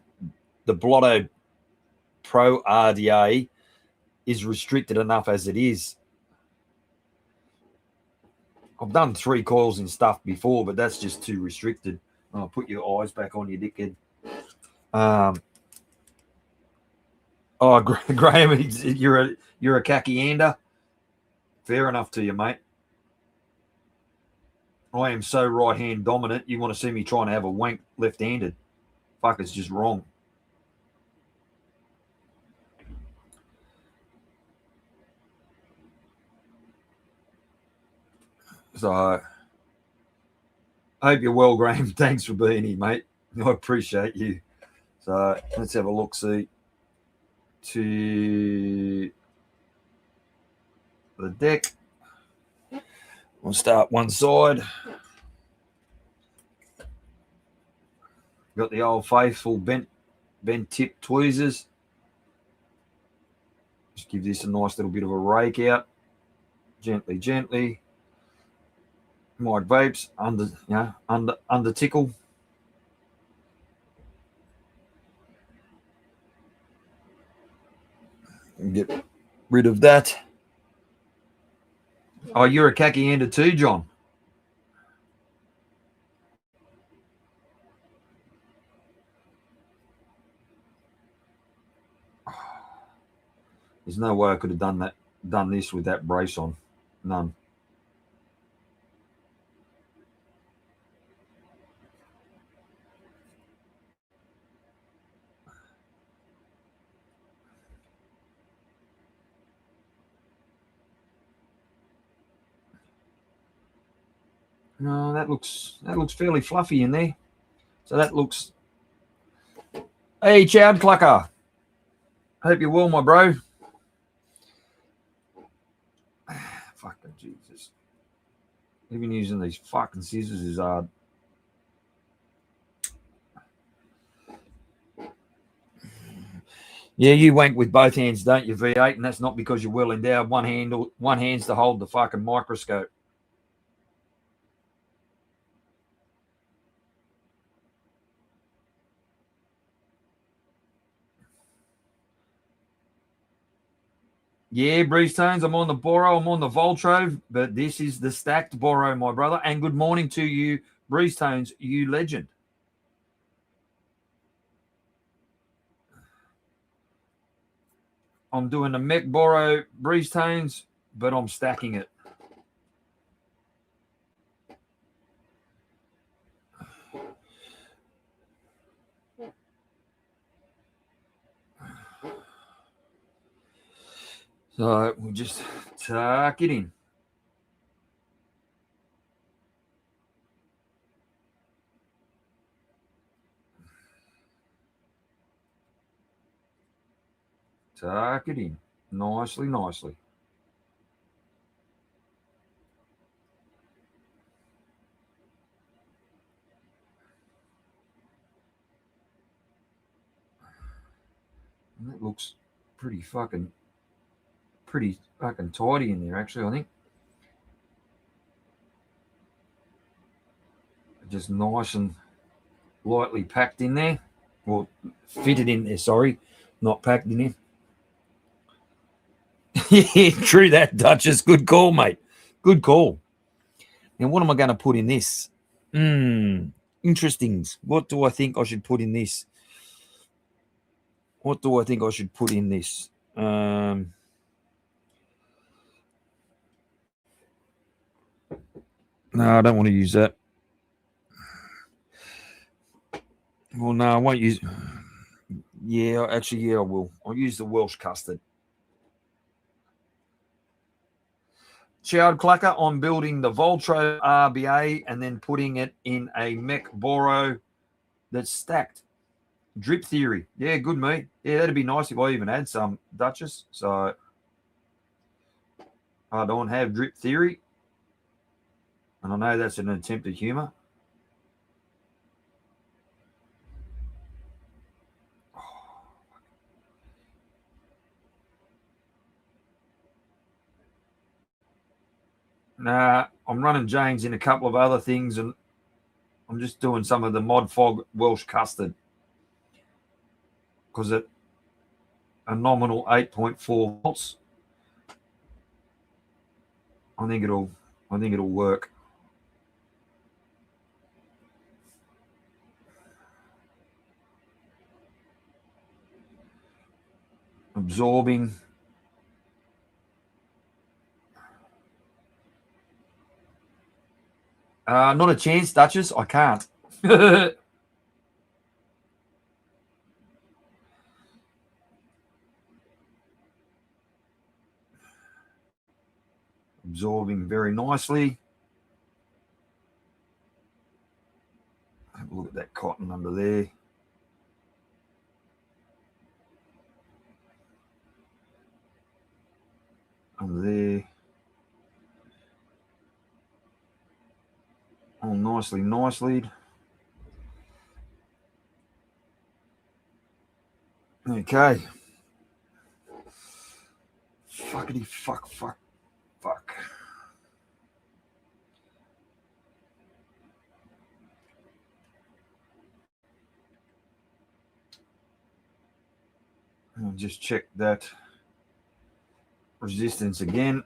the Blotto Pro RDA is restricted enough as it is. I've done 3 coils and stuff before, but that's just too restricted. I'll put your eyes back on, you dickhead. Graham, you're a khaki-ander. Fair enough to you, mate. I am so right-hand dominant, you want to see me trying to have a wank left-handed. Fuck, it's just wrong. So, I hope you're well, Graham. Thanks for being here, mate. I appreciate you. So, let's have a look-see to the deck. We'll start one side. Got the old faithful bent tip tweezers. Just give this a nice little bit of a rake out. Gently, gently. Mic vapes under tickle. And get rid of that. Oh, you're a khaki-ander too, John. There's no way I could have done this with that brace on. None. No, that looks fairly fluffy in there. So that looks. Hey, Chowd Clucker. Hope you're well, my bro. Fucking Jesus. Even using these fucking scissors is hard. Yeah, you wank with both hands, don't you, V8? And that's not because you're well endowed. One hand's to hold the fucking microscope. Yeah, Breeze Tones, I'm on the Boro, I'm on the Voltrove, but this is the stacked Boro, my brother. And good morning to you, Breeze Tones, you legend. I'm doing the mech Boro Breeze Tones, but I'm stacking it. So we'll just tuck it in. Tuck it in. Nicely, nicely. looks pretty fucking tidy in there, actually, I think. Just nice and lightly packed in there. Well, fitted in there, sorry. Not packed in there. Yeah, true that, Duchess. Good call, mate. Good call. Now, what am I going to put in this? Interesting. What do I think I should put in this? What do I think I should put in this? No, I don't want to use that. Well, no, I won't use... Yeah, actually, yeah, I will. I'll use the Welsh custard. Child Clucker, I'm building the Voltrove RBA and then putting it in a mech boro that's stacked. Drip theory. Yeah, good meat. Yeah, that'd be nice if I even had some, Duchess. So I don't have drip theory. And I know that's an attempt at humour. Nah, I'm running James in a couple of other things, and I'm just doing some of the ModFog Welsh custard because at a nominal 8.4 volts, I think it'll work. Absorbing. Not a chance, Duchess. I can't. Absorbing very nicely. Have a look at that cotton under there. Under there. All nicely. Okay. Fuckity fuck. I'll just check that resistance again.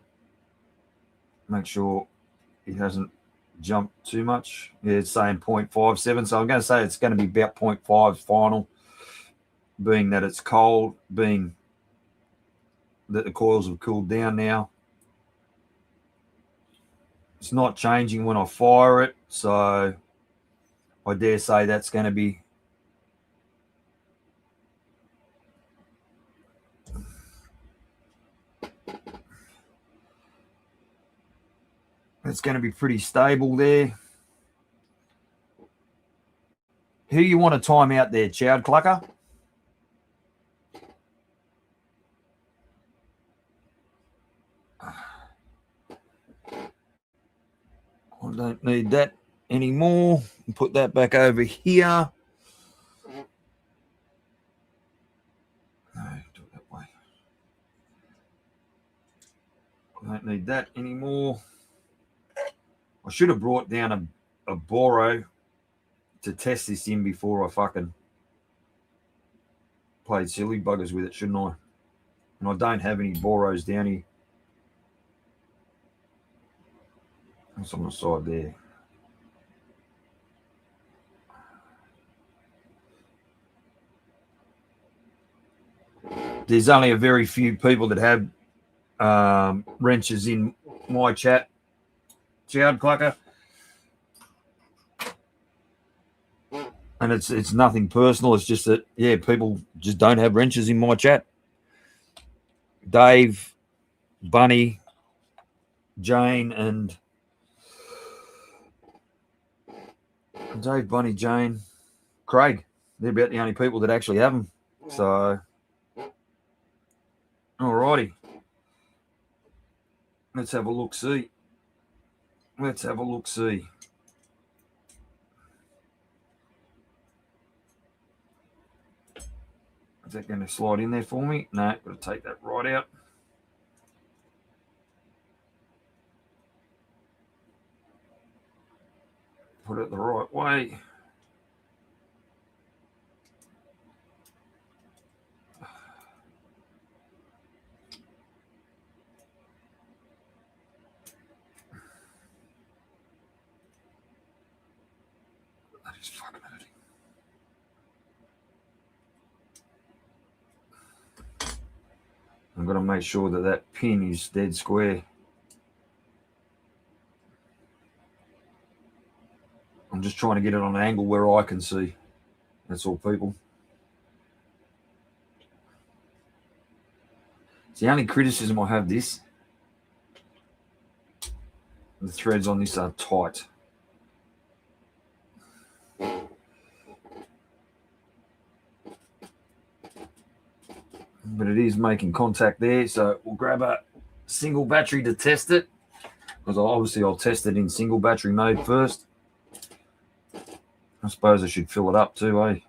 Make sure it hasn't jumped too much. Yeah, it's saying 0.57, so I'm going to say it's going to be about 0.5 final, being that it's cold, being that the coils have cooled down now. It's not changing when I fire it, so I dare say that's going to be pretty stable there. Who you want to time out there, Child Clucker? I don't need that anymore. Put that back over here. No, do it that way. I don't need that anymore. I should have brought down a boro to test this in before I fucking played silly buggers with it, shouldn't I? And I don't have any boros down here. That's on the side there. There's only a very few people that have wrenches in my chat. Child Clucker. And it's nothing personal. It's just that, yeah, people just don't have wrenches in my chat. Dave, Bunny, Jane, and Dave, Bunny, Jane, Craig. They're about the only people that actually have them. So, alrighty. Let's have a look-see. Is that going to slide in there for me? No, got to take that right out. Put it the right way. That is fucking hurting. I've got to make sure that that pin is dead square. I'm just trying to get it on an angle where I can see. That's all, people. It's the only criticism I have this. The threads on this are tight. But it is making contact there, so we'll grab a single battery to test it, because obviously I'll test it in single battery mode first. I suppose I should fill it up too, eh?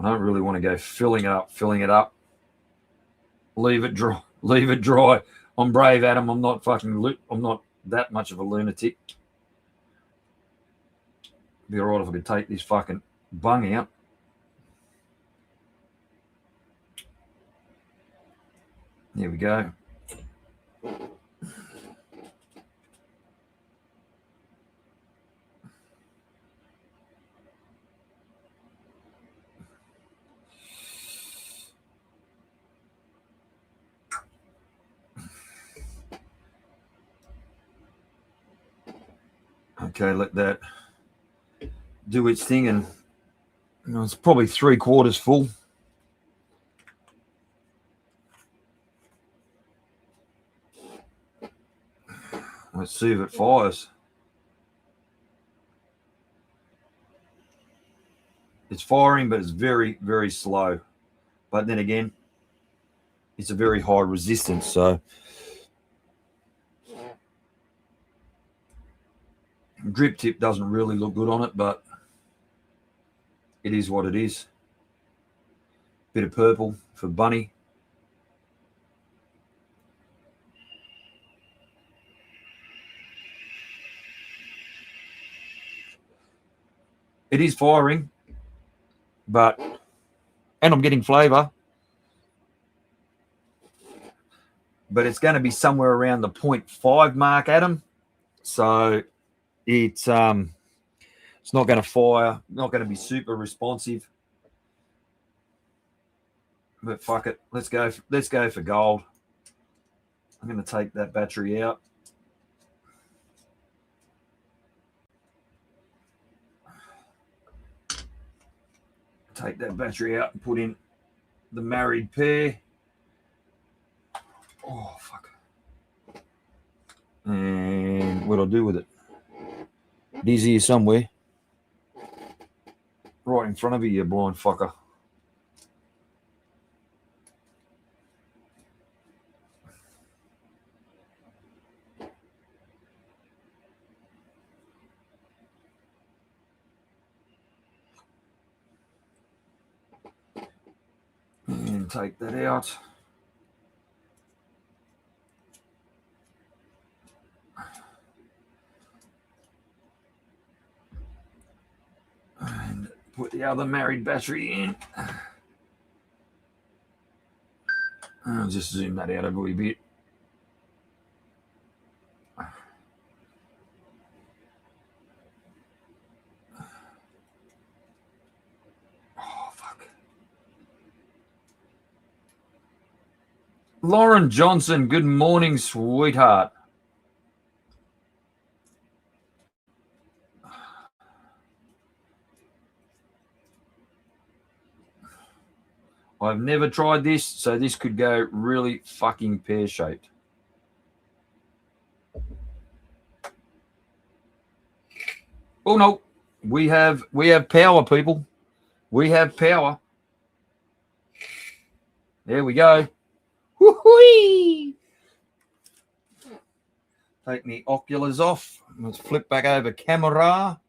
I don't really want to go filling it up. Leave it dry. I'm brave, Adam. I'm not that much of a lunatic. Be all right if I could take this fucking bung out. There we go. Okay, let that do its thing, and it's probably 3/4 full. Let's see if it fires. It's firing, but it's very, very slow. But then again, it's a very high resistance, so drip tip doesn't really look good on it, but it is what it is. Bit of purple for Bunny. It is firing, and I'm getting flavour, but it's going to be somewhere around the 0.5 mark, Adam. So it's not going to fire, not going to be super responsive. But fuck it, let's go for gold. I'm going to take that battery out. Take that battery out and put in the married pair. Oh, fuck. And what'll I do with it? It is here somewhere. Right in front of you, you blind fucker. And take that out. And put the other married battery in. I'll just zoom that out a wee bit. Oh, fuck. Lauren Johnson, good morning, sweetheart. I've never tried this, so this could go really fucking pear-shaped. Oh no, we have power, people. We have power. There we go. Woo-hoo-wee! Take the oculars off. Let's flip back over camera.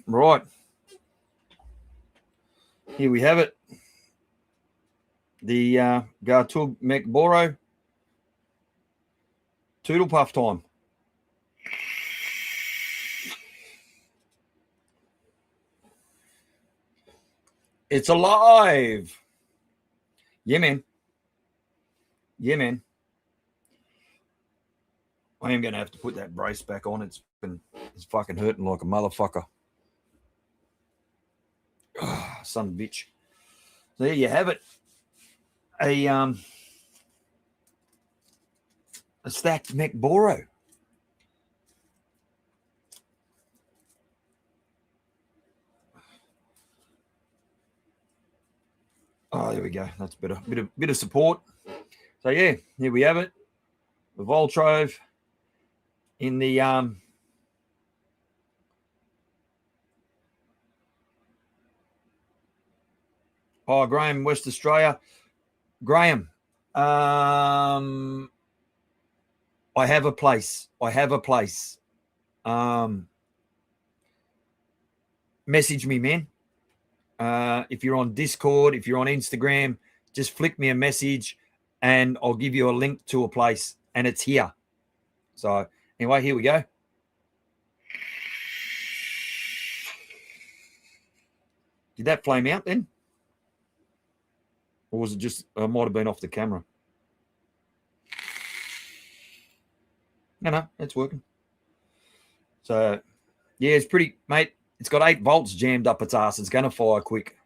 Right. Here we have it. The Gatub mech boro. Toodle puff time. It's alive. Yeah, man. Yeah, man. I am going to have to put that brace back on. It's fucking hurting like a motherfucker. Oh, son of a bitch. There you have it. A stacked mech boro. Oh, there we go. That's better. Bit of support. So yeah, here we have it. The Voltrove in the Graham, West Australia. Graham, I have a place. Message me, man. If you're on Discord, if you're on Instagram, just flick me a message and I'll give you a link to a place, and it's here. So anyway, here we go. Did that flame out then? Or was it just, I might have been off the camera. No, it's working. So, yeah, it's pretty, mate. It's got 8 volts jammed up its ass. It's going to fire quick.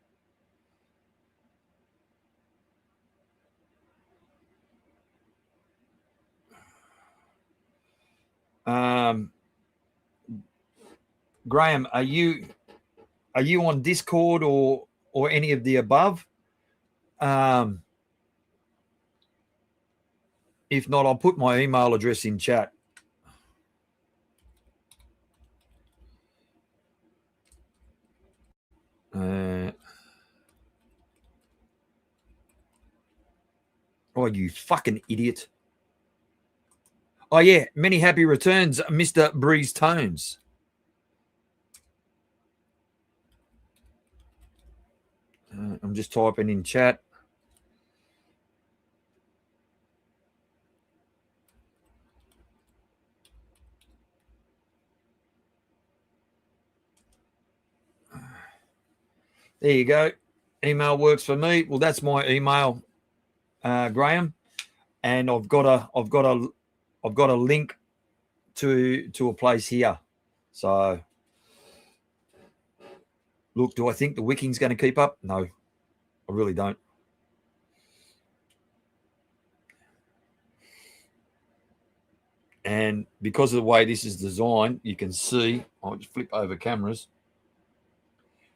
Graham, are you on Discord or any of the above? If not, I'll put my email address in chat. Oh, you fucking idiot. Oh, yeah. Many happy returns, Mr. Breeze Tones. I'm just typing in chat. There you go. Email works for me. Well, that's my email, Graham, and I've got a link to a place here. So, look, do I think the wicking's going to keep up? No, I really don't. And because of the way this is designed, you can see, I'll just flip over cameras.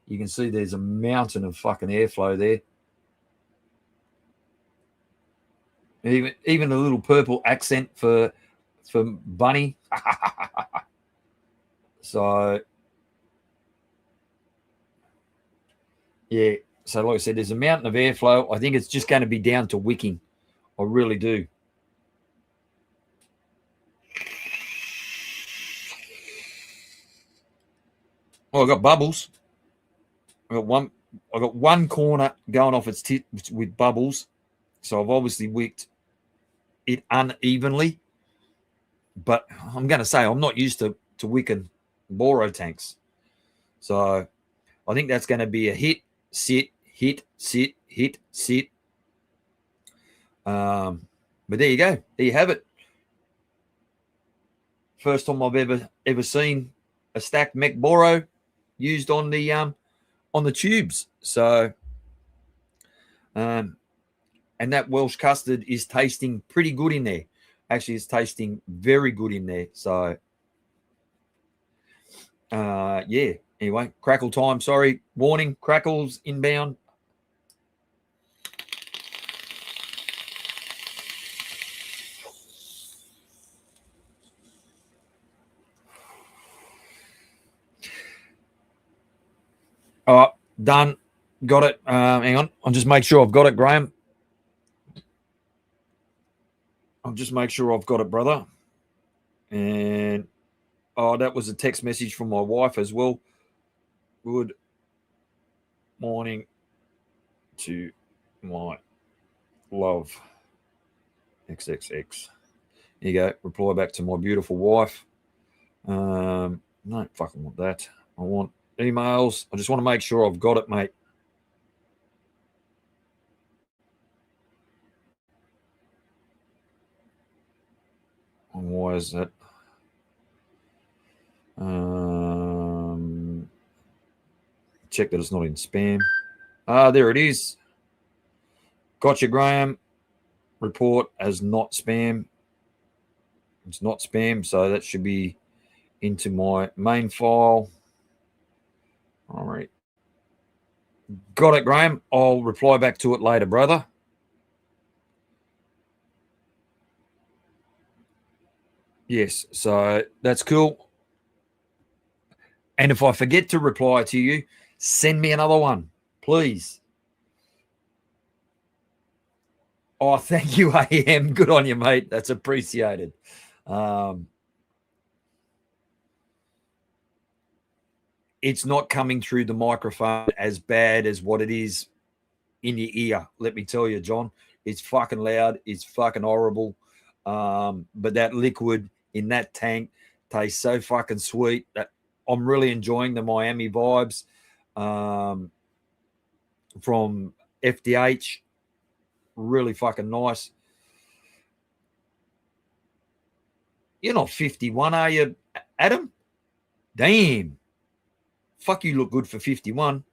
You can see there's a mountain of fucking airflow there. Even a little purple accent for Bunny. So, yeah. So, like I said, there's a mountain of airflow. I think it's just going to be down to wicking. I really do. Oh, I got bubbles. I got one corner going off its tip with bubbles. So I've obviously wicked it unevenly. But I'm going to say I'm not used to wicking boro tanks. So I think that's going to be a hit, sit, hit, sit, hit, sit. But there you go. There you have it. First time I've ever seen a stacked mech boro used on the tubes. So, and that Welsh custard is tasting pretty good in there. Actually, it's tasting very good in there. So, yeah. Anyway, crackle time. Sorry. Warning, crackles inbound. All right, done. Got it. Hang on. I'll just make sure I've got it, Graham. I'll just make sure I've got it, brother. And, that was a text message from my wife as well. Good morning to my love. XXX. Here you go. Reply back to my beautiful wife. No, fucking want that. I want emails. I just want to make sure I've got it, mate. And why is that? Check that it's not in spam. There it is. Gotcha, Graham. Report as not spam. It's not spam, so that should be into my main file. All right. Got it, Graham. I'll reply back to it later, brother. Yes, so that's cool. And if I forget to reply to you, send me another one, please. Oh, thank you, AM. Good on you, mate. That's appreciated. It's not coming through the microphone as bad as what it is in your ear. Let me tell you, John, it's fucking loud. It's fucking horrible. But that liquid in that tank tastes so fucking sweet that I'm really enjoying the Miami vibes from FDH. Really fucking nice. You're not 51, are you, Adam? Damn. Fuck, you look good for 51.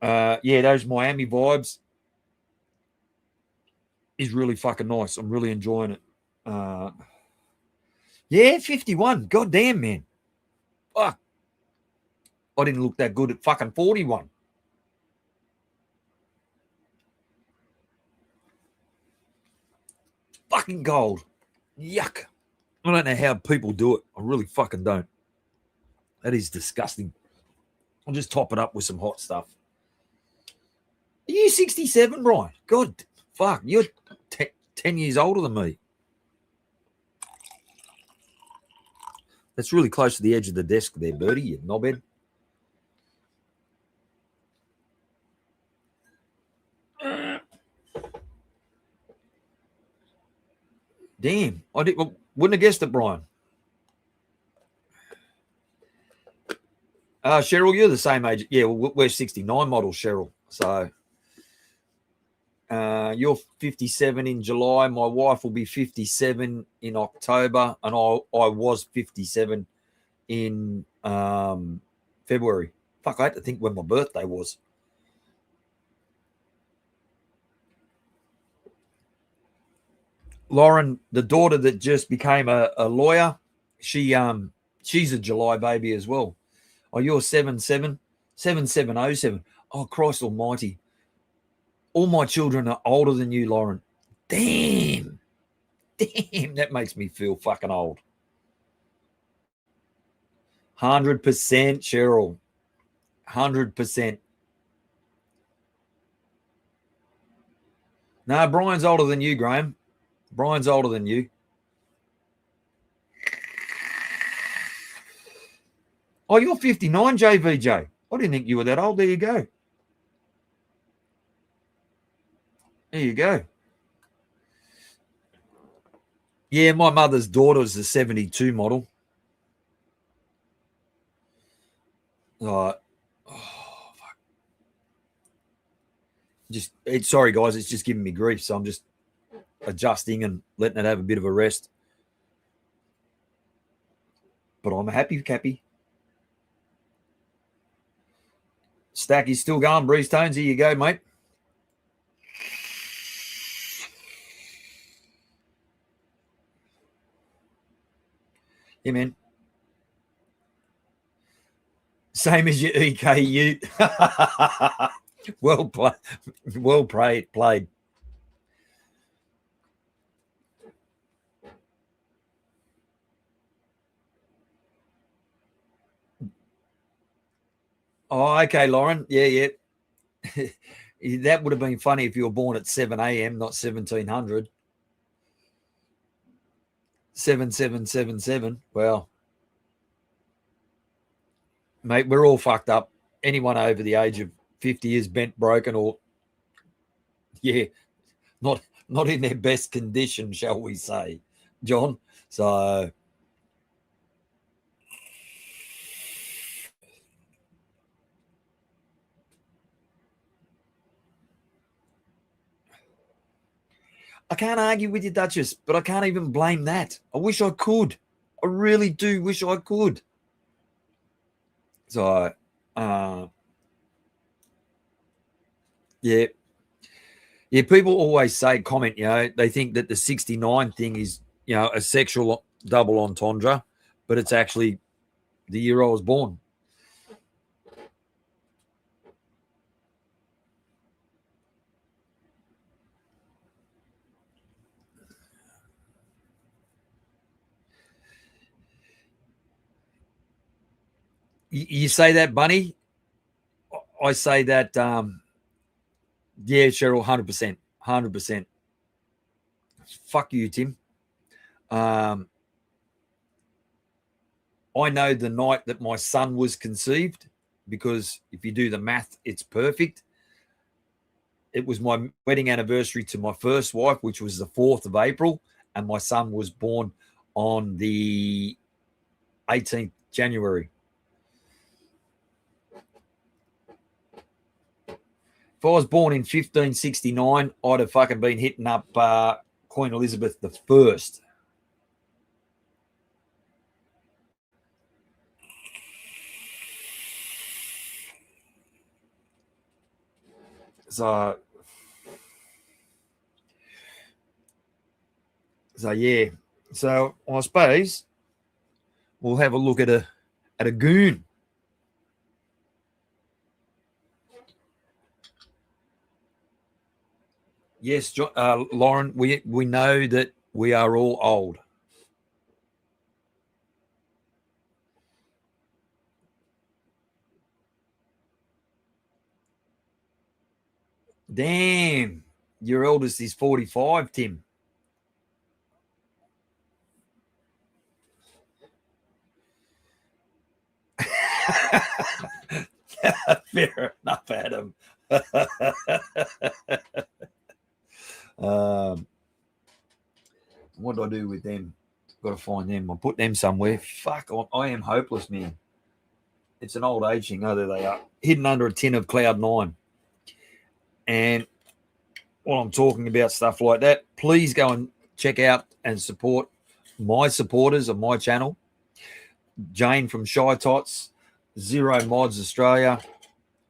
Yeah, those Miami vibes is really fucking nice. I'm really enjoying it. Yeah, 51. God damn, man. Fuck. I didn't look that good at fucking 41. Fucking gold. Yuck. I don't know how people do it. I really fucking don't. That is disgusting. I'll just top it up with some hot stuff. Are you 67, Brian? God, fuck. You're 10 years older than me. That's really close to the edge of the desk there, Birdy, you knobhead. Damn. Wouldn't have guessed it, Brian. Cheryl, you're the same age. Yeah, we're 69 models, Cheryl. So you're 57 in July. My wife will be 57 in October, and I was 57 in February. Fuck, I had to think when my birthday was. Lauren, the daughter that just became a lawyer, she's a July baby as well. Oh, you're 7707. Oh, Christ almighty. All my children are older than you, Lauren. Damn, that makes me feel fucking old. 100%, Cheryl. 100%. No, Brian's older than you, Graham. Brian's older than you. Oh, you're 59, JVJ. I didn't think you were that old. There you go. There you go. Yeah, my mother's daughter's a 72 model. Oh, fuck. Sorry, guys, it's just giving me grief, so I'm just adjusting and letting it have a bit of a rest. But I'm a happy Cappy. Stack is still going. Breeze Tones, here you go, mate. Yeah, man. Same as your EKU. Well played. Well played. Oh, okay, Lauren. Yeah. That would have been funny if you were born at 7 a.m., not 1700. 7777. Well, mate, we're all fucked up. Anyone over the age of 50 is bent, broken, or yeah, not in their best condition, shall we say, John? So I can't argue with you, Duchess, but I can't even blame that. I wish I could. I really do wish I could. So, yeah. Yeah, people always comment, they think that the 69 thing is, a sexual double entendre, but it's actually the year I was born. You say that, Bunny? I say that, yeah, Cheryl, 100%. 100%. Fuck you, Tim. I know the night that my son was conceived, because if you do the math, it's perfect. It was my wedding anniversary to my first wife, which was the 4th of April, and my son was born on the 18th January. If I was born in 1569, I'd have fucking been hitting up Queen Elizabeth I. So yeah. So I suppose we'll have a look at a goon. Yes, Lauren, we know that we are all old. Damn, your eldest is 45, Tim. Fair enough, Adam. What do I do with them? Got to find them. I'll put them somewhere. Fuck, I am hopeless, man. It's an old age thing. Oh, there they are. Hidden under a tin of Cloud 9. And while I'm talking about stuff like that, please go and check out and support my supporters of my channel. Jane from Shytots, Zero Mods Australia,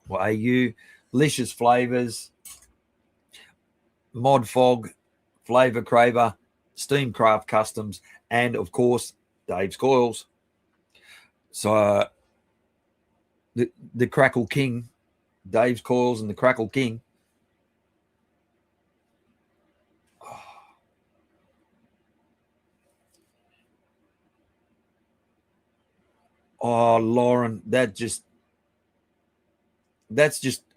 or AU, Lcious Flavours, ModFog, Flavour Craver, SteamCraft Customs, and of course, Dave's Coils. So the Crackle King, Dave's Coils and the Crackle King. Oh, Lauren, that's just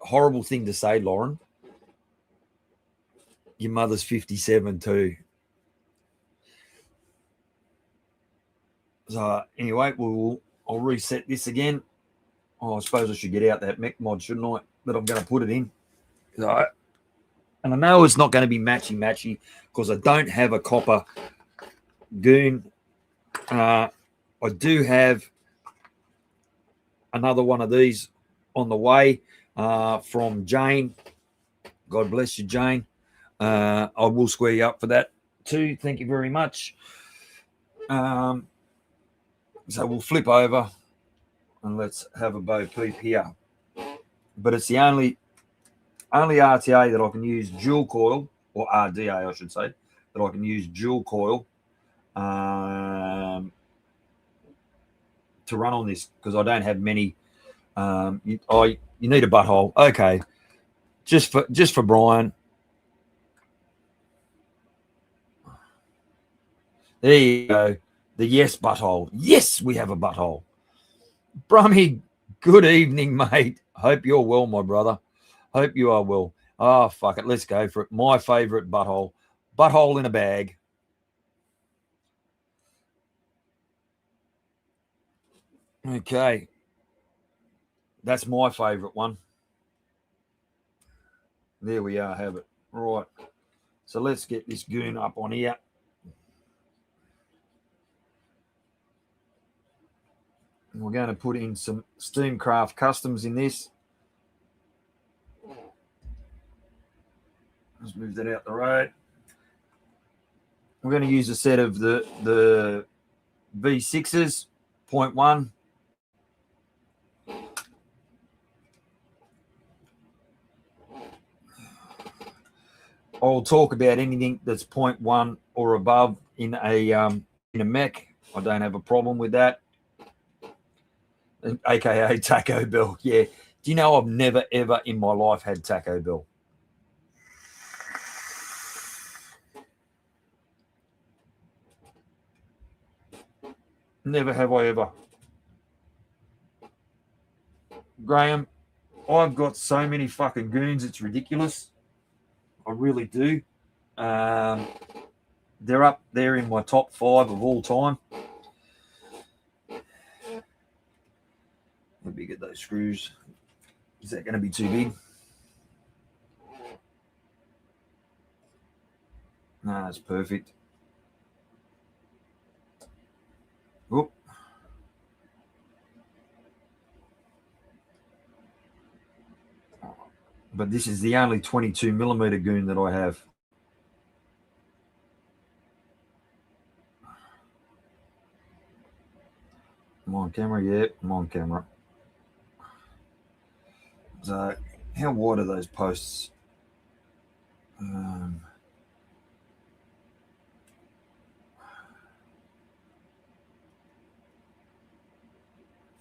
horrible thing to say, Lauren. Your mother's 57 too. So anyway, I'll reset this again. Oh, I suppose I should get out that mech mod, shouldn't I? That I'm going to put it in. So, and I know it's not going to be matchy because I don't have a copper goon. I do have another one of these on the way from Jane. God bless you, Jane. I will square you up for that too. Thank you very much. So we'll flip over and let's have a bo peep here. But it's the only RTA that I can use dual coil, or RDA I should say, that I can use dual coil. to run on this because I don't have many. You need a butthole. Okay, just for Brian. There you go. The yes butthole. Yes, we have a butthole. Brummy, good evening, mate. Hope you're well, my brother. Hope you are well. Oh, fuck it. Let's go for it. My favorite butthole. Butthole in a bag. Okay. That's my favorite one. There we are, have it. Right. So let's get this goon up on here. We're going to put in some SteamCraft Customs in this. Let's move that out the road. We're going to use a set of the V6s, 0.1. I'll talk about anything that's 0.1 or above in a mech. I don't have a problem with that. AKA Taco Bell. Yeah. Do you know I've never ever in my life had Taco Bell? Never have I ever. Graham, I've got so many fucking goons, it's ridiculous. I really do. They're up there in my top 5 of all time. How big are those screws? Is that going to be too big? No, that's perfect. Whoop. But this is the only 22mm goon that I have. I'm on camera, yeah, I'm on camera. So, how wide are those posts?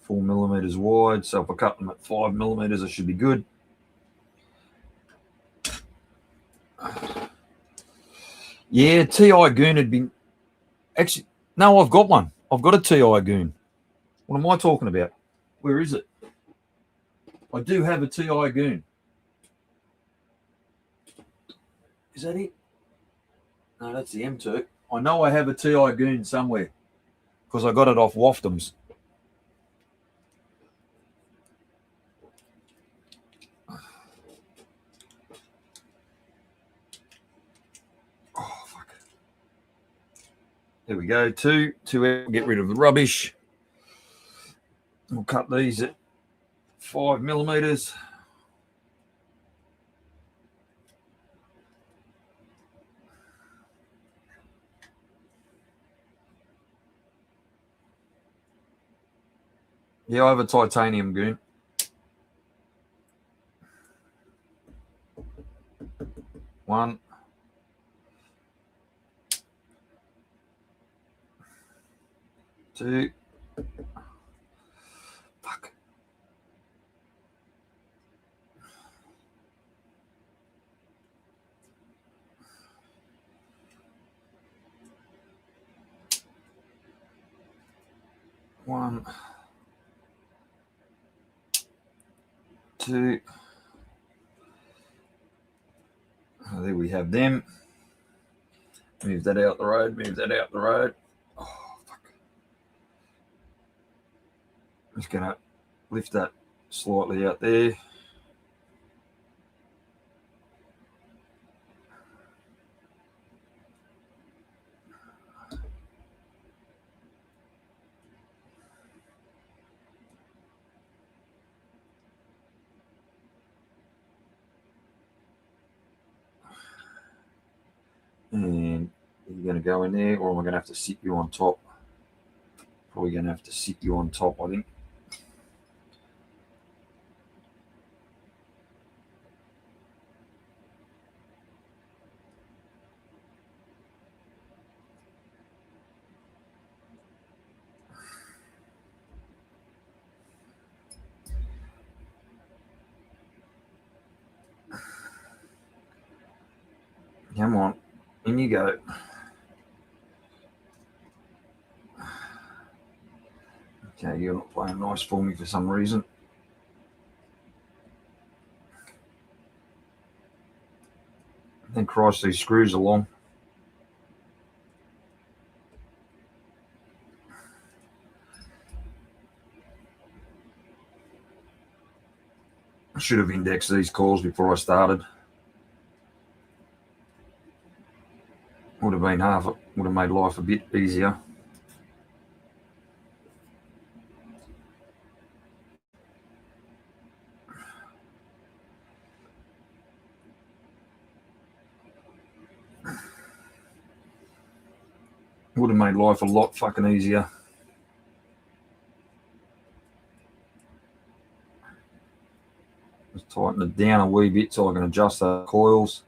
4mm wide. So if I cut them at 5mm, I should be good. Yeah, TI goon had been actually. No, I've got one. I've got a TI goon. What am I talking about? Where is it? I do have a TI goon. Is that it? No, that's the M2. I know I have a TI goon somewhere because I got it off Waftums. Oh, fuck. There we go. Two. Get rid of the rubbish. We'll cut these at 5mm. Yeah, I have a titanium goon. One. Two. Fuck. One. Two. Oh, there we have them. Move that out the road. Move that out the road. Oh, fuck. I'm just going to lift that slightly out there. And you're going to go in there, or am I going to have to sit you on top? Probably going to have to sit you on top, I think. Come on, in you go. Okay, you're not playing nice for me for some reason. Then cross these screws along. I should have indexed these coils before I started. Would have been would have made life a bit easier. Would have made life a lot fucking easier. Just tighten it down a wee bit so I can adjust the coils.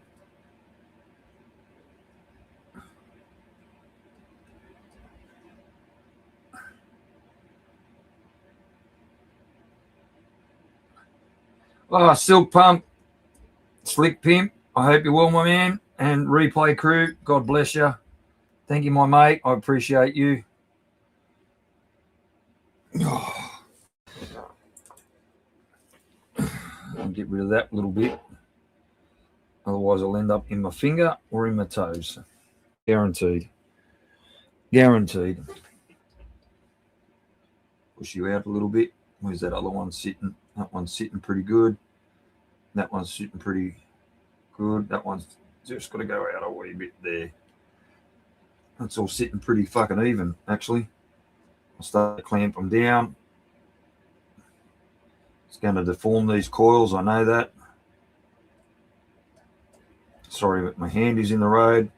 Silk Pump, Slick Pimp, I hope you're well, my man. And Replay Crew, God bless you. Thank you, my mate. I appreciate you. I'll get rid of that little bit. Otherwise, I'll end up in my finger or in my toes. Guaranteed. Guaranteed. Push you out a little bit. Where's that other one sitting? That one's sitting pretty good. That one's sitting pretty good. That one's just got to go out a wee bit there. That's all sitting pretty fucking even, actually. I'll start to clamp them down. It's going to deform these coils, I know that. Sorry, but my hand is in the road.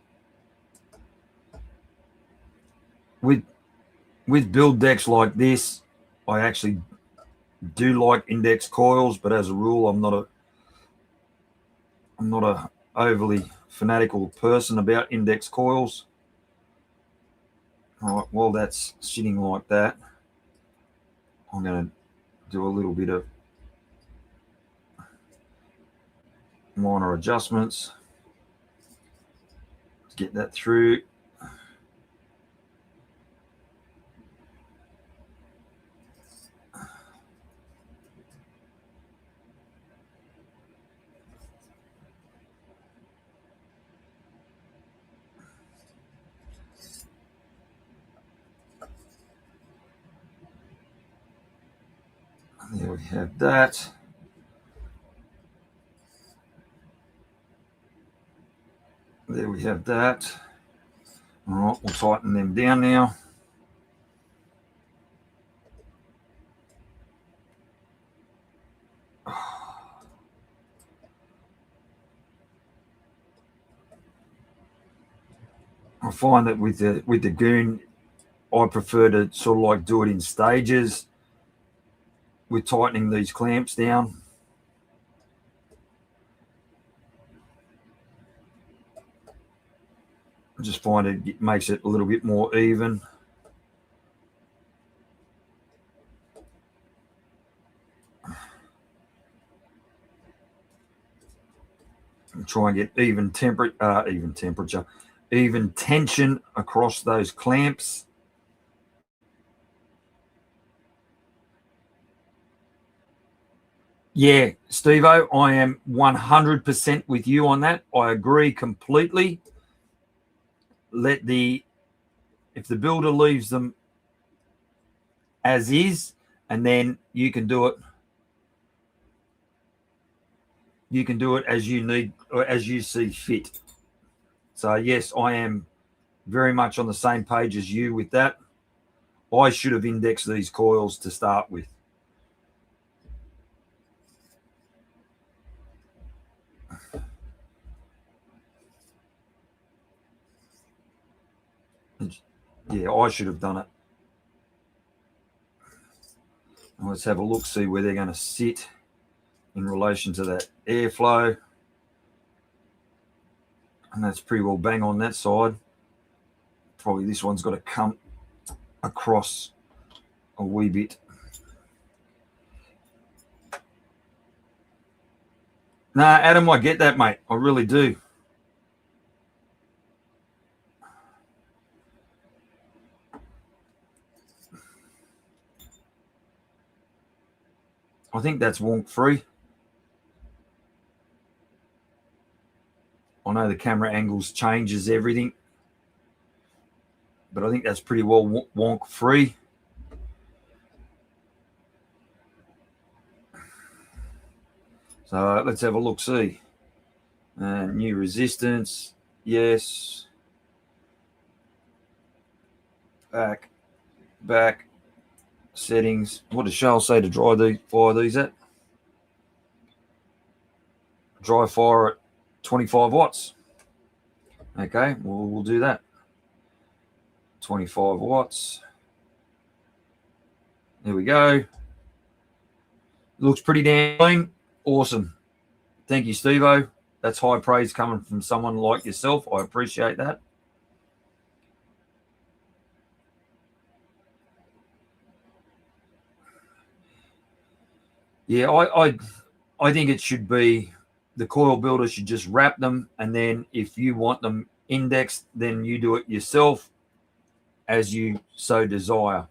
With build decks like this, I actually do like index coils, but as a rule, I'm not a overly fanatical person about index coils. All right, while that's sitting like that, I'm going to do a little bit of minor adjustments. Let's get that through. There we have that. There we have that. All right, we'll tighten them down now. I find that with the goon, I prefer to sort of like do it in stages with tightening these clamps down. I just find it makes it a little bit more even. And try and get even temperature, even tension across those clamps. Yeah, Steve-O, I am 100% with you on that. I agree completely. If the builder leaves them as is, and then you can do it. You can do it as you need or as you see fit. So yes, I am very much on the same page as you with that. I should have indexed these coils to start with. Yeah, I should have done it. Let's have a look, see where they're going to sit in relation to that airflow. And that's pretty well bang on that side. Probably this one's got to come across a wee bit. Nah, Adam, I get that, mate. I really do. I think that's wonk free. I know the camera angles changes everything, but I think that's pretty well wonk free. So let's have a look, see. New resistance, yes. Back, settings. What does Shell say to fire these at? Dry fire at 25 watts. Okay, well, we'll do that. 25 watts. There we go. Looks pretty damn clean. Awesome. Thank you, Steve-O. That's high praise coming from someone like yourself. I appreciate that. Yeah, I think it should be the coil builder should just wrap them, and then if you want them indexed, then you do it yourself as you so desire.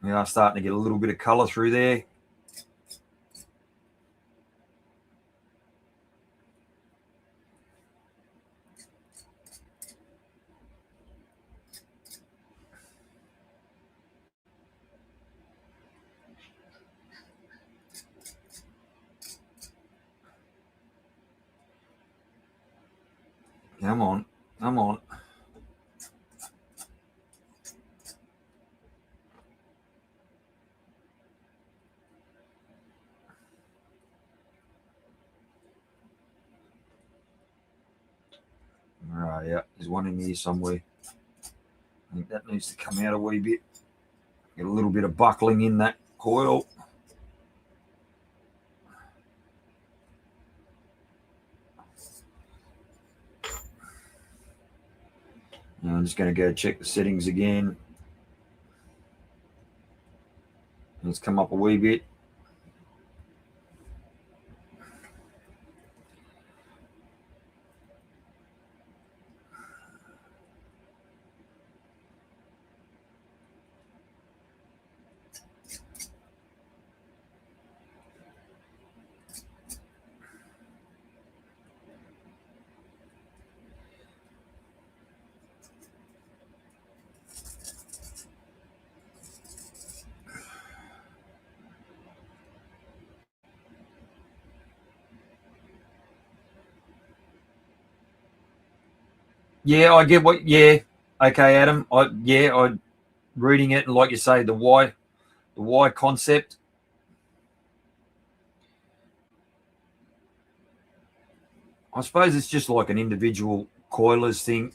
We are starting to get a little bit of color through there. Come on, come on. All right, yeah, there's one in here somewhere. I think that needs to come out a wee bit. Get a little bit of buckling in that coil. And I'm just going to go check the settings again. Let's come up a wee bit. Yeah, I get what. Yeah, okay, Adam. I'm reading it, and like you say, the Y concept. I suppose it's just like an individual coilers thing.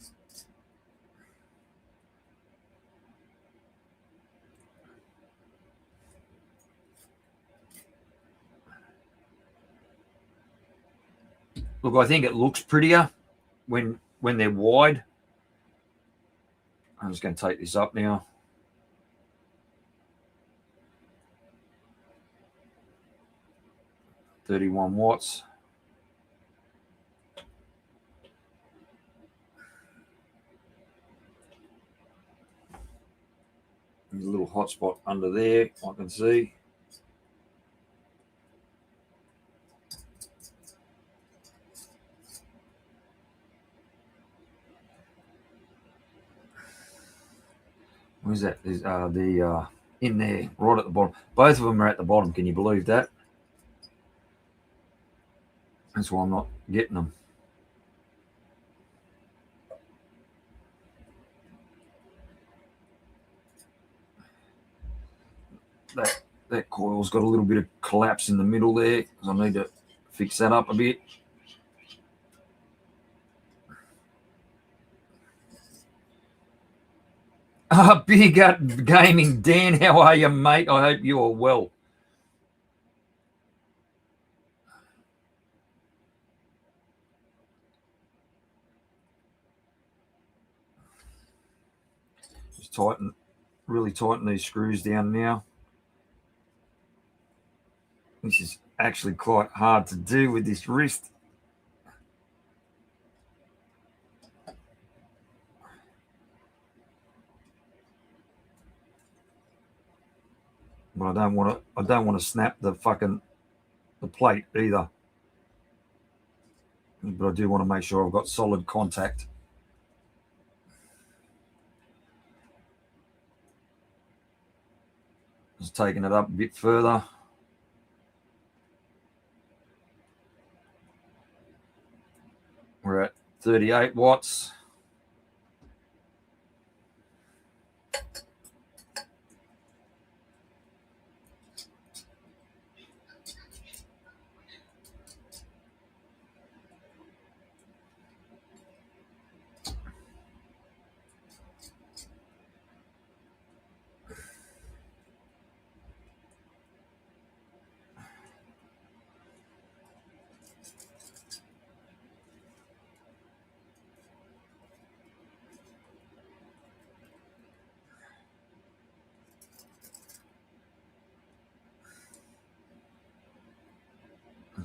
Look, I think it looks prettier when they're wide. I'm just going to take this up now. $31 watts. There's a little hot spot under there, I can see. Where's that? There's in there, right at the bottom. Both of them are at the bottom. Can you believe that? That's why I'm not getting them. That coil's got a little bit of collapse in the middle there, because I need to fix that up a bit. Big Up Gaming, Dan, how are you, mate? I hope you are well. Just really tighten these screws down now. This is actually quite hard to do with this wrist. but I don't want to snap the plate either. But I do want to make sure I've got solid contact. Just taking it up a bit further. We're at 38 watts.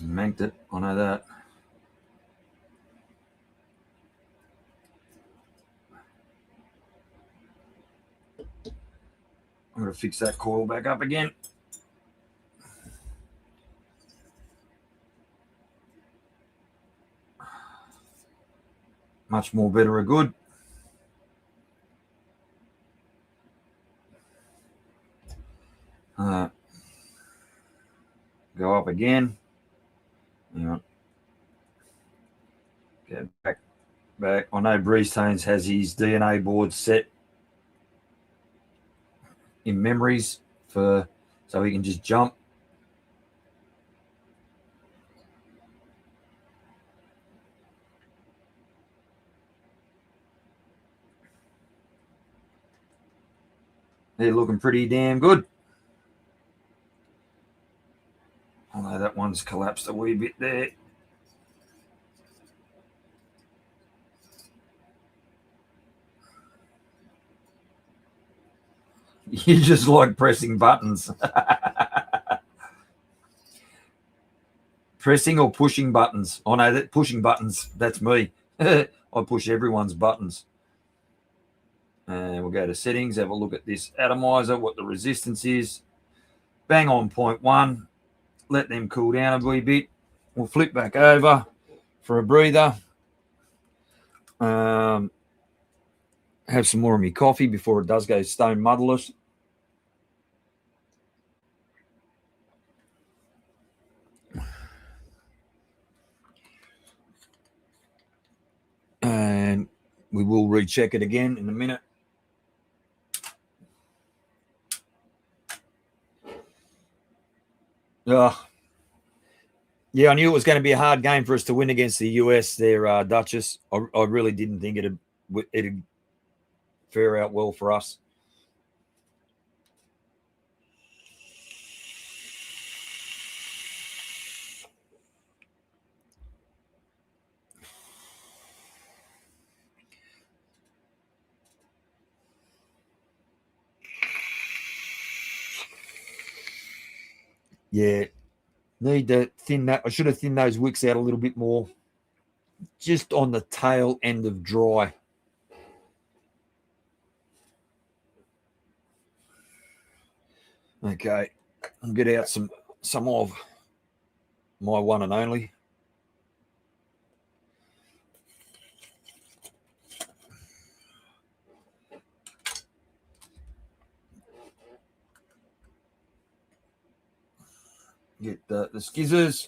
Manked it, I know that. I'm going to fix that coil back up again. Much more better or good. Go up again. Hang on. Get back. I know Breezetones has his DNA board set in memories so he can just jump. They're looking pretty damn good. I know that one's collapsed a wee bit there. You just like pressing buttons. Pressing or pushing buttons? Oh no, that pushing buttons, that's me. I push everyone's buttons. And we'll go to settings, have a look at this atomizer, what the resistance is. Bang on 0.1. Let them cool down a wee bit. We'll flip back over for a breather. Have some more of my coffee before it does go stone motherless. And we will recheck it again in a minute. Yeah, I knew it was going to be a hard game for us to win against the US there, Duchess. I really didn't think it'd fare out well for us. Yeah, need to thin that. I should have thinned those wicks out a little bit more, just on the tail end of dry. Okay, I'll get out some of my one and only. Get the skizzers.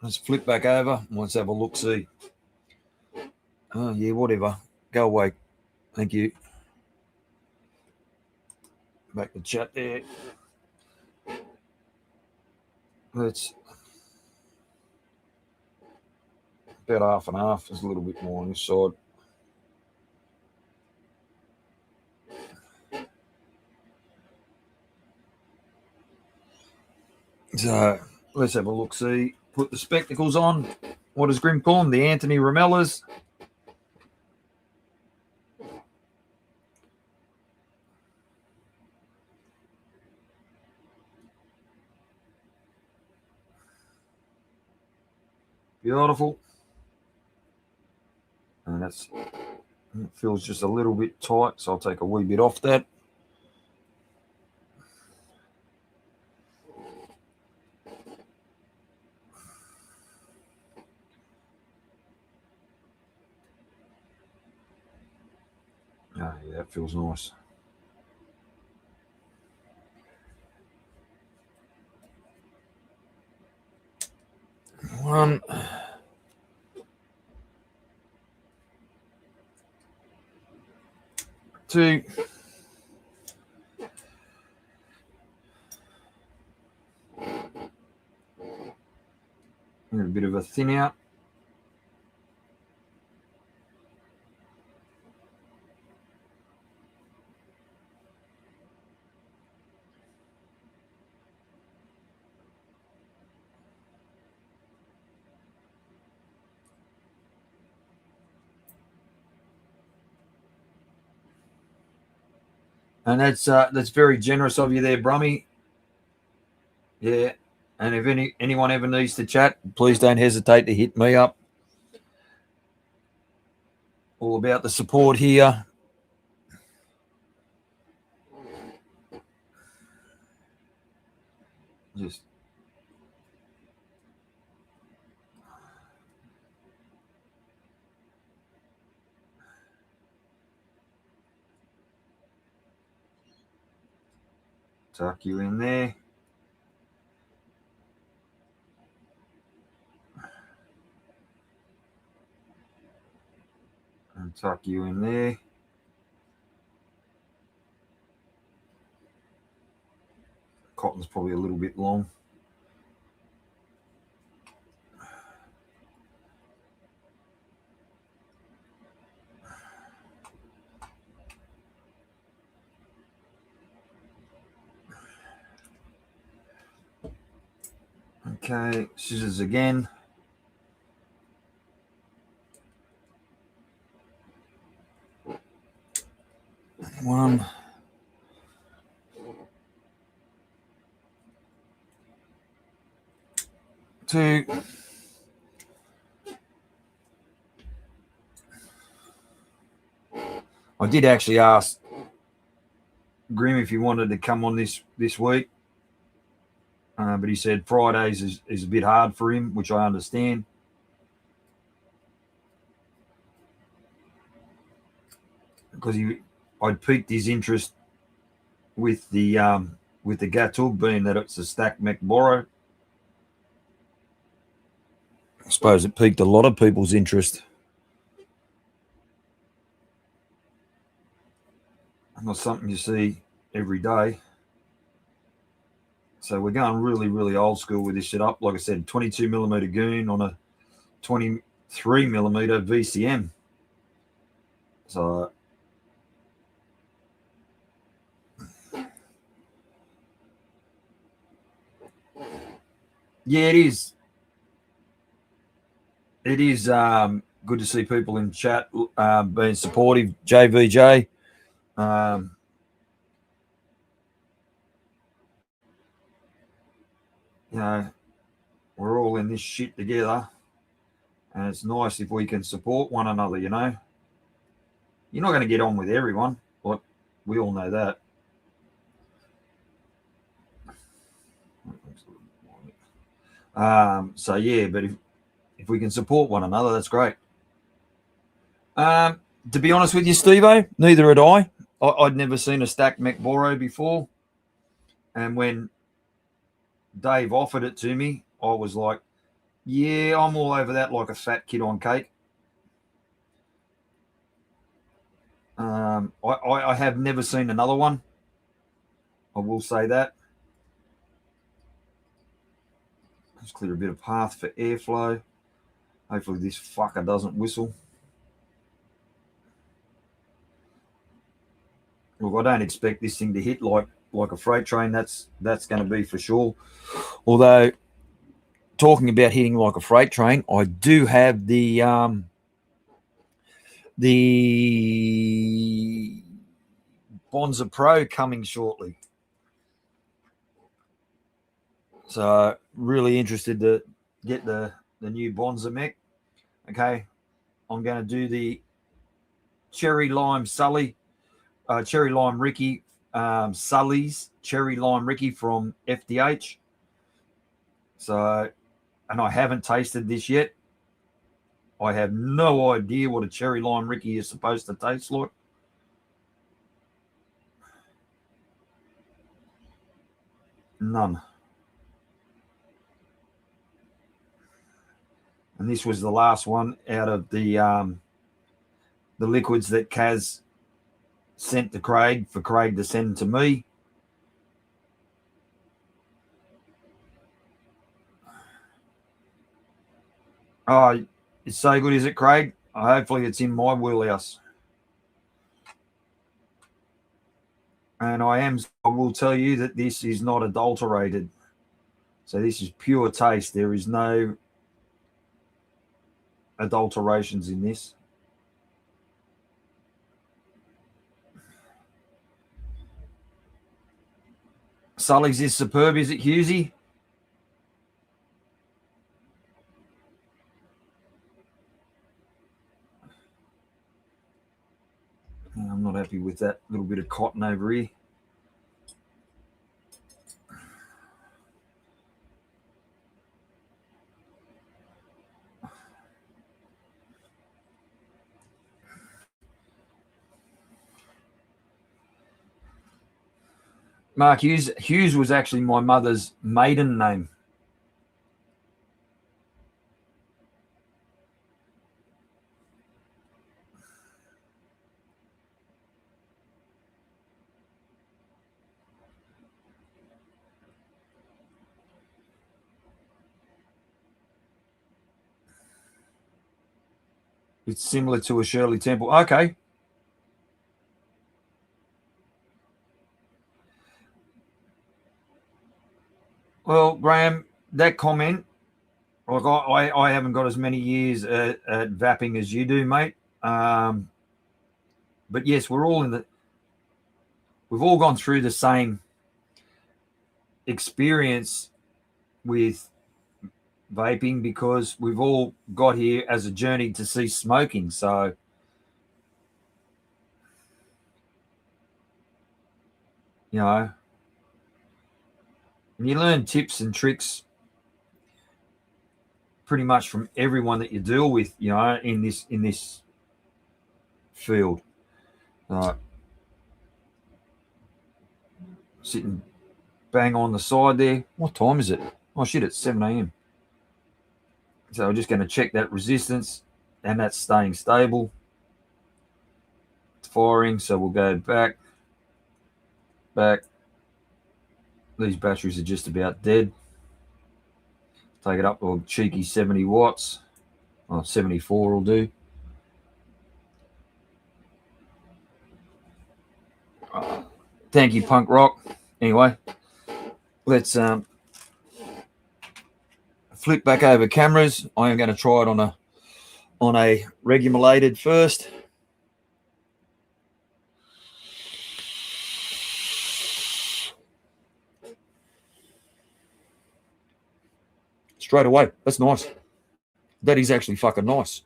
Let's flip back over. Let's have a look, see. Oh, yeah, whatever. Go away. Thank you. Back to chat there. Let's about half and half. There's a little bit more on this side. So let's have a look, see. Put the spectacles on. What does Grim call them? The Anthony Ramellas. Beautiful. And it feels just a little bit tight, so I'll take a wee bit off that. Oh, yeah, that feels nice. One. Two. And a bit of a thin out. And that's very generous of you there, Brummy. Yeah. And if anyone ever needs to chat, please don't hesitate to hit me up. All about the support here. Just tuck you in there. And tuck you in there. Cotton's probably a little bit long. Okay, scissors again. One. Two. I did actually ask Grim if he wanted to come on this week, but he said Fridays is a bit hard for him, which I understand. Because I'd piqued his interest with the Gatub, being that it's a stacked mech boro. I suppose it piqued a lot of people's interest. Not something you see every day. So we're going really, really old school with this setup. Like I said, 22mm goon on a 23mm VCM. So yeah, it is. It is good to see people in chat being supportive. JVJ. You know, we're all in this shit together, and it's nice if we can support one another. You know, you're not going to get on with everyone, but we all know that. So yeah, but if we can support one another, that's great. To be honest with you, Steve-O, neither had I. I'd never seen a stacked mech boro before, and when Dave offered it to me, I was like, yeah, I'm all over that like a fat kid on cake. I have never seen another one. I will say that. Let's clear a bit of path for airflow. Hopefully this fucker doesn't whistle. Look, I don't expect this thing to hit like a freight train. That's going to be for sure. Although, talking about hitting like a freight train, I do have the Bonza Pro coming shortly. So really interested to get the the new Bonza mech. Okay, I'm going to do the Cherry Lime Sully, Cherry Lime Ricky, Sully's Cherry Lime Ricky from FDH. So, and I haven't tasted this yet. I have no idea what a Cherry Lime Ricky is supposed to taste like. None. And this was the last one out of the liquids that Kaz sent to Craig for Craig to send to me. Oh, it's so good, is it, Craig? Hopefully it's in my wheelhouse. And I will tell you that this is not adulterated. So this is pure taste. There is no adulterations in this. Sully's is superb, is it, Husey? I'm not happy with that little bit of cotton over here. Mark Hughes. Hughes was actually my mother's maiden name. It's similar to a Shirley Temple. Okay. Well, Graham, that comment, like I haven't got as many years at vapping as you do, mate. But yes, we've all gone through the same experience with vaping because we've all got here as a journey to cease smoking. So, you know, and you learn tips and tricks pretty much from everyone that you deal with, you know, in this field. Sitting bang on the side there. What time is it? Oh shit, it's 7 a.m. So we're just going to check that resistance, and that's staying stable. It's firing, so we'll go back. These batteries are just about dead. Take it up to a cheeky 70 watts. Oh, 74 will do. Thank you, Punk Rock. Anyway, let's flip back over cameras. I am going to try it on a regulated first. Straight away. That's nice. That is actually fucking nice.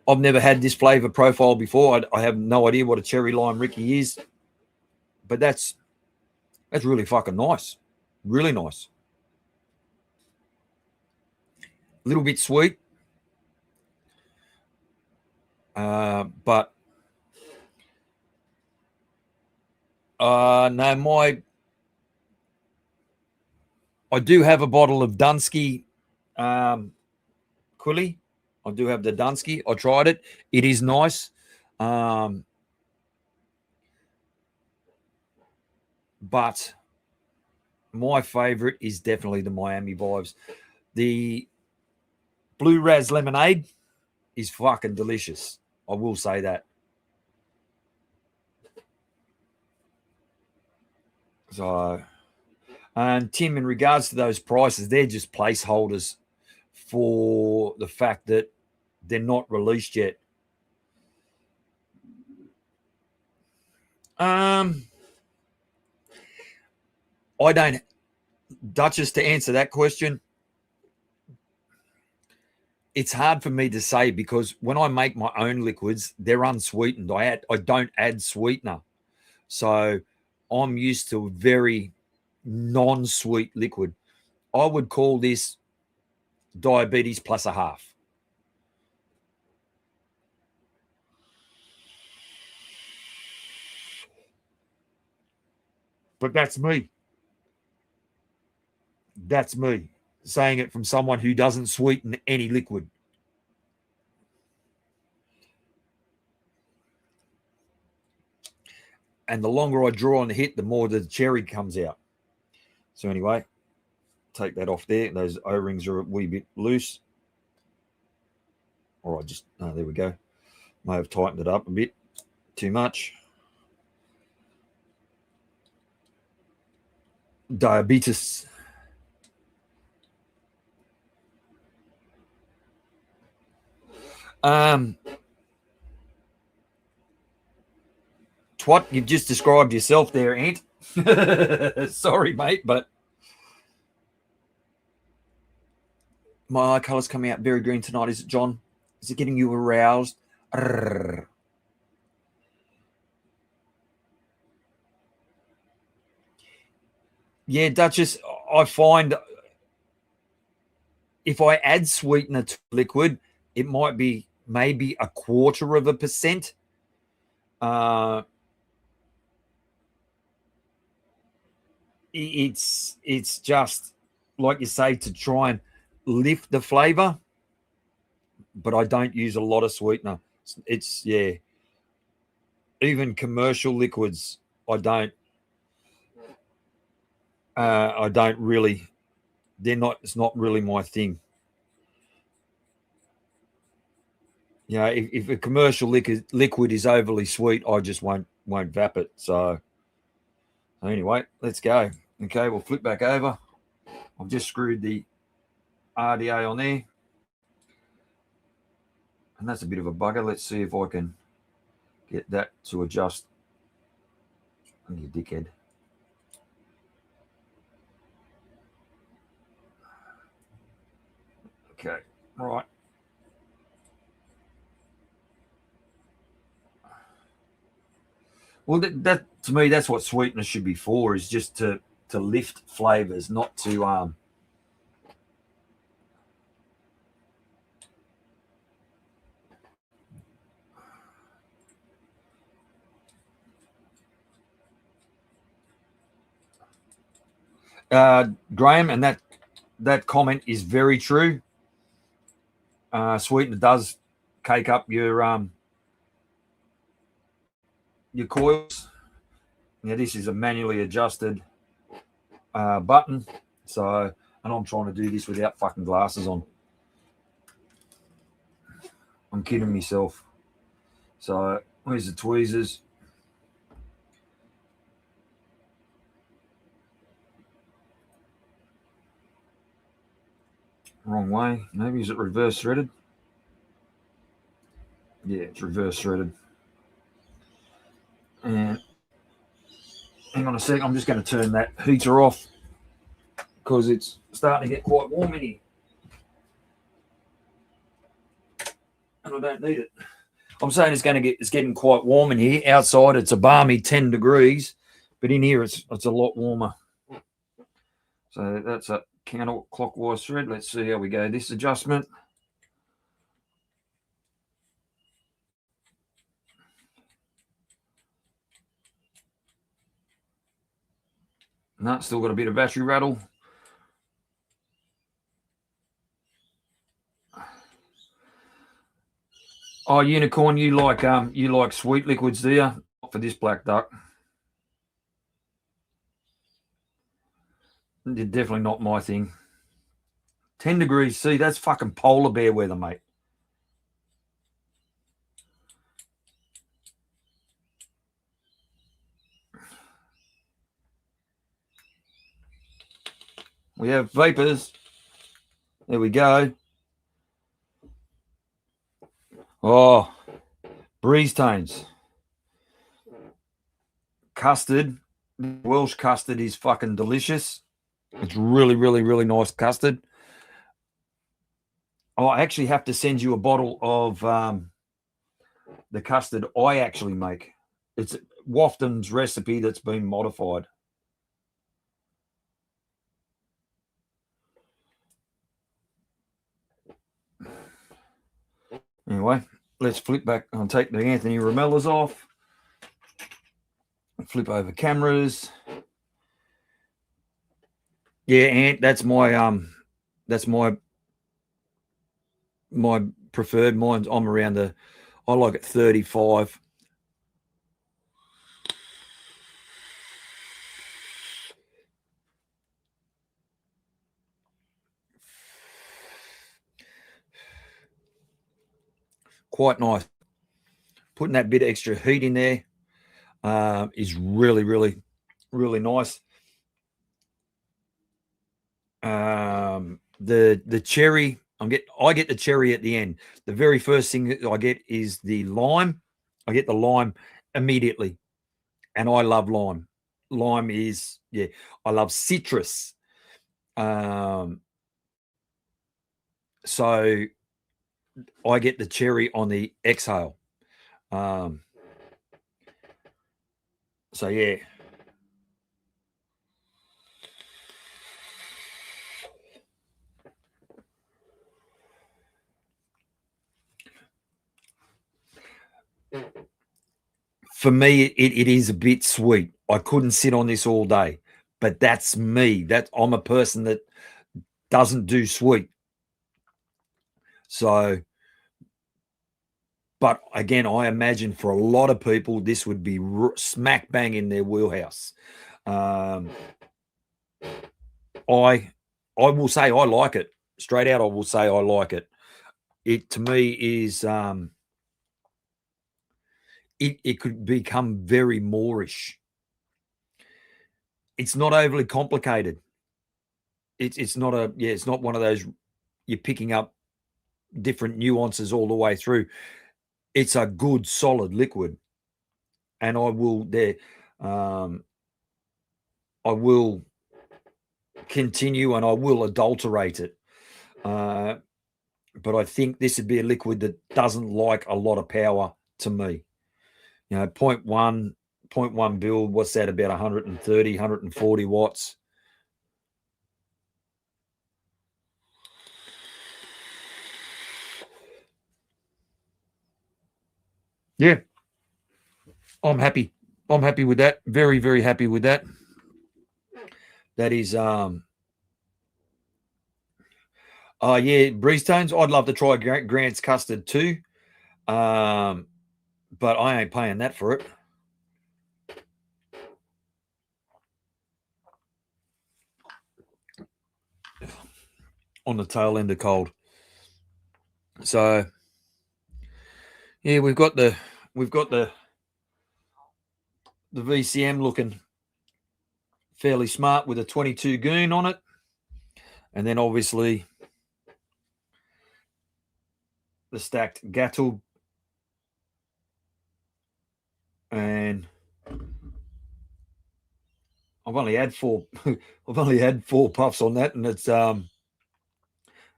I've never had this flavor profile before. I have no idea what a Cherry Lime Ricky is, but that's really fucking nice. Really nice. A little bit sweet, but no, I do have a bottle of Dunsky Quilly. I do have the Dunsky. I tried it. It is nice. But my favorite is definitely the Miami Vibes. The Blue Raz Lemonade is fucking delicious. I will say that. So, and Tim, in regards to those prices, they're just placeholders for the fact that they're not released yet. I don't, Duchess, to answer that question, it's hard for me to say because when I make my own liquids, they're unsweetened. I don't add sweetener. So I'm used to very non-sweet liquid. I would call this diabetes plus a half. But that's me. That's me saying it from someone who doesn't sweeten any liquid. And the longer I draw on the hit, the more the cherry comes out. So anyway, take that off there. Those O-rings are a wee bit loose. Or I just, oh, there we go. May have tightened it up a bit too much. Diabetes. Twat, you've just described yourself there, Ant. Sorry, mate, but my eye colour's coming out very green tonight. Is it, John? Is it getting you aroused? Arrgh. Yeah, Duchess, I find if I add sweetener to liquid, it might be maybe 0.25%. It's just like you say to try and lift the flavor, but I don't use a lot of sweetener. It's yeah. Even commercial liquids, I don't really. They're not. It's not really my thing. You know, if a commercial liquid is overly sweet, I just won't vap it. So anyway, let's go. Okay, we'll flip back over. I've just screwed the RDA on there. And that's a bit of a bugger. Let's see if I can get that to adjust. You dickhead. Okay, all right. Well, that to me, that's what sweetness should be for, is just to lift flavors, not to Graham, and that comment is very true. Sweetener does cake up your coils. Now this is a manually adjusted button, so, and I'm trying to do this without fucking glasses on. I'm kidding myself. So where's the tweezers? Wrong way. Maybe is it reverse threaded? Yeah, it's reverse threaded. And hang on a sec, I'm just going to turn that heater off because it's starting to get quite warm in here. And I don't need it. I'm saying it's getting quite warm in here. Outside it's a balmy 10 degrees, but in here it's a lot warmer. So that's a counterclockwise thread. Let's see how we go. This adjustment. No, still got a bit of battery rattle. Oh, Unicorn, you like sweet liquids, do you? Not for this black duck. Definitely not my thing. 10 degrees C, that's fucking polar bear weather, mate. We have vapors. There we go. Oh, breeze tones. Custard. Welsh custard is fucking delicious. It's really, really, really nice custard. I actually have to send you a bottle of the custard I actually make. It's Wafton's recipe that's been modified. Anyway, let's flip back and take the Anthony Ramellas off. Flip over cameras. Yeah, Ant, that's my preferred. Mine's I'm around I like it 35. Quite nice. Putting that bit of extra heat in there is really, really, really nice. The cherry, I get the cherry at the end. The very first thing that I get is the lime. I get the lime immediately, and I love lime. Lime is I love citrus. So I get the cherry on the exhale. So yeah. For me, it is a bit sweet. I couldn't sit on this all day, but that's me. I'm a person that doesn't do sweet. So, but again, I imagine for a lot of people, this would be smack bang in their wheelhouse. I will say I like it straight out. I will say I like it. It to me is it could become very Moorish. It's not overly complicated. It's not it's not one of those you're picking up different nuances all the way through. It's a good solid liquid, and I will continue and I will adulterate it. But I think this would be a liquid that doesn't like a lot of power to me. 0.1 build, what's that, about 130, 140 watts. Yeah, I'm happy. I'm happy with that. Very, very happy with that. That is, yeah, Breeze Tones. I'd love to try Grant's custard too, but I ain't paying that for it. On the tail end of cold. So, yeah, we've got the VCM looking fairly smart with a 22 goon on it, and then obviously the stacked Gatub, and I've only had 4 puffs on that, and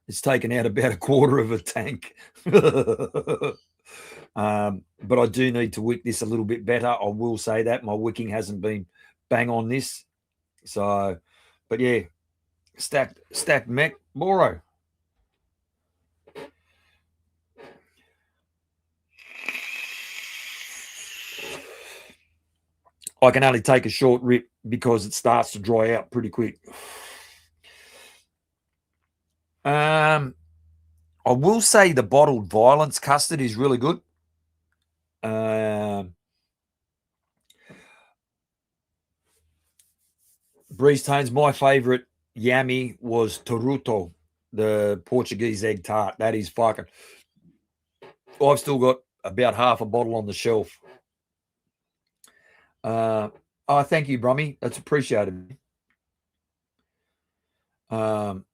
it's taken out about a quarter of a tank. But I do need to wick this a little bit better. I will say that my wicking hasn't been bang on this. So, but yeah, stacked mech boro. I can only take a short rip because it starts to dry out pretty quick. I will say the bottled Violence custard is really good. Breeze Tones, my favorite yummy was Taruto, the Portuguese egg tart. That is fucking. I've still got about half a bottle on the shelf. Oh, thank you, Brummy. That's appreciated. The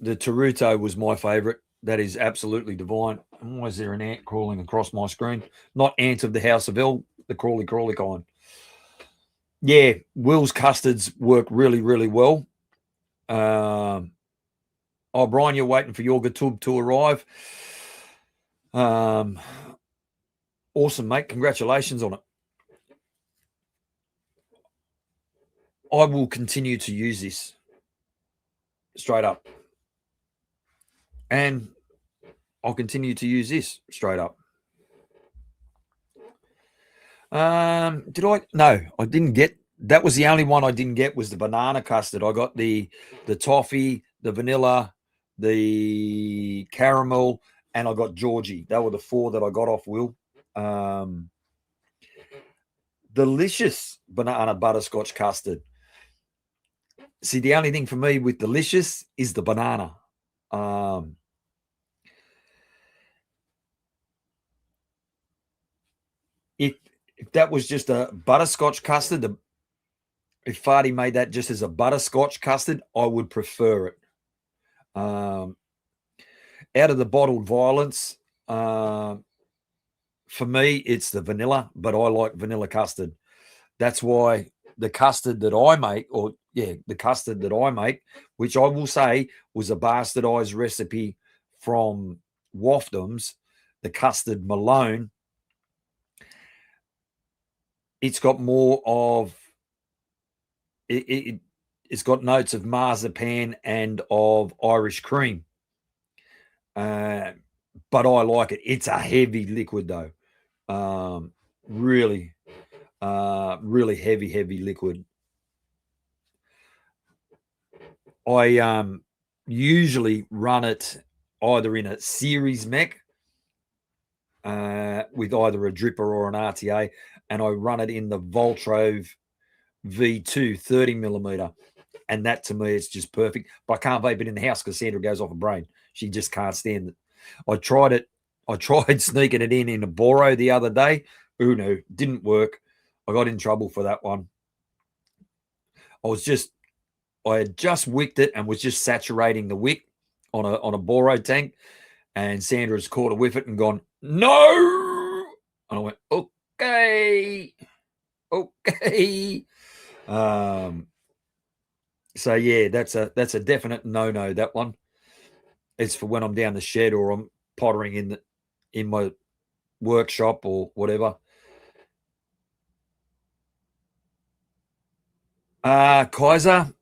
Taruto was my favorite. That is absolutely divine. Why is there an ant crawling across my screen? Not ant of the House of L, the crawly kind. Yeah, Will's custards work really, really well. Oh, Brian, you're waiting for your Gatub to arrive. Awesome, mate. Congratulations on it. I will continue to use this straight up. And I'll continue to use this straight up. Did I? No, I didn't get. That was the only one I didn't get was the banana custard. I got the toffee, the vanilla, the caramel, and I got Georgie. They were the 4 that I got off Will. Delicious banana butterscotch custard. See, the only thing for me with delicious is the banana. If that was just a butterscotch custard, if Fardy made that just as a butterscotch custard, I would prefer it. Out of the bottled violence, for me, it's the vanilla, but I like vanilla custard. That's why the custard that I make, the custard that I make, which I will say was a bastardized recipe from Wafdom's, the custard Malone. It's got more of it's got notes of marzipan and of Irish cream. But I like it. It's a heavy liquid though. Really heavy liquid. I usually run it either in a series mech with either a dripper or an RTA, and I run it in the Voltrove V2 30mm, and that to me is just perfect. But I can't vape it in the house because Sandra goes off her brain. She just can't stand it. I tried sneaking it in a boro the other day. No, didn't work. I got in trouble for that one. I had just wicked it and was just saturating the wick on a boro tank, and Sandra's caught a whiff it and gone, no. And I went, okay. So yeah, that's a definite no, that one. It's for when I'm down the shed or I'm pottering in my workshop or whatever. Kaiser,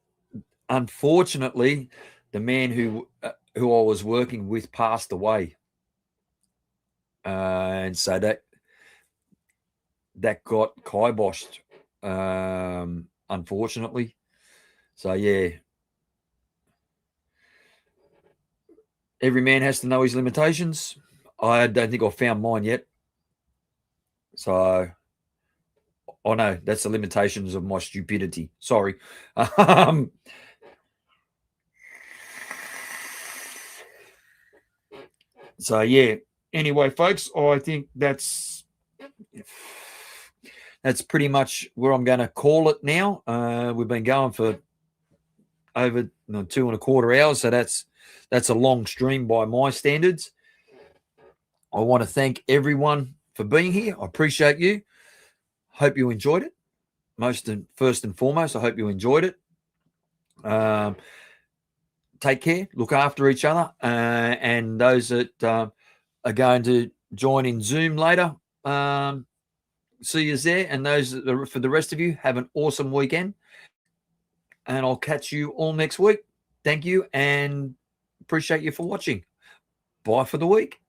unfortunately, the man who I was working with passed away, and so that got kiboshed, unfortunately. So yeah, every man has to know his limitations. I don't think I've found mine yet. So I know that's the limitations of my stupidity. Sorry. So yeah. Anyway, folks, I think that's pretty much where I'm going to call it now. We've been going for over 2.25 hours, so that's a long stream by my standards. I want to thank everyone for being here. I appreciate you. Hope you enjoyed it. First and foremost, I hope you enjoyed it. Take care, look after each other, and those that are going to join in Zoom later, see you there. And those for the rest of you, have an awesome weekend, and I'll catch you all next week. Thank you and appreciate you for watching. Bye for the week.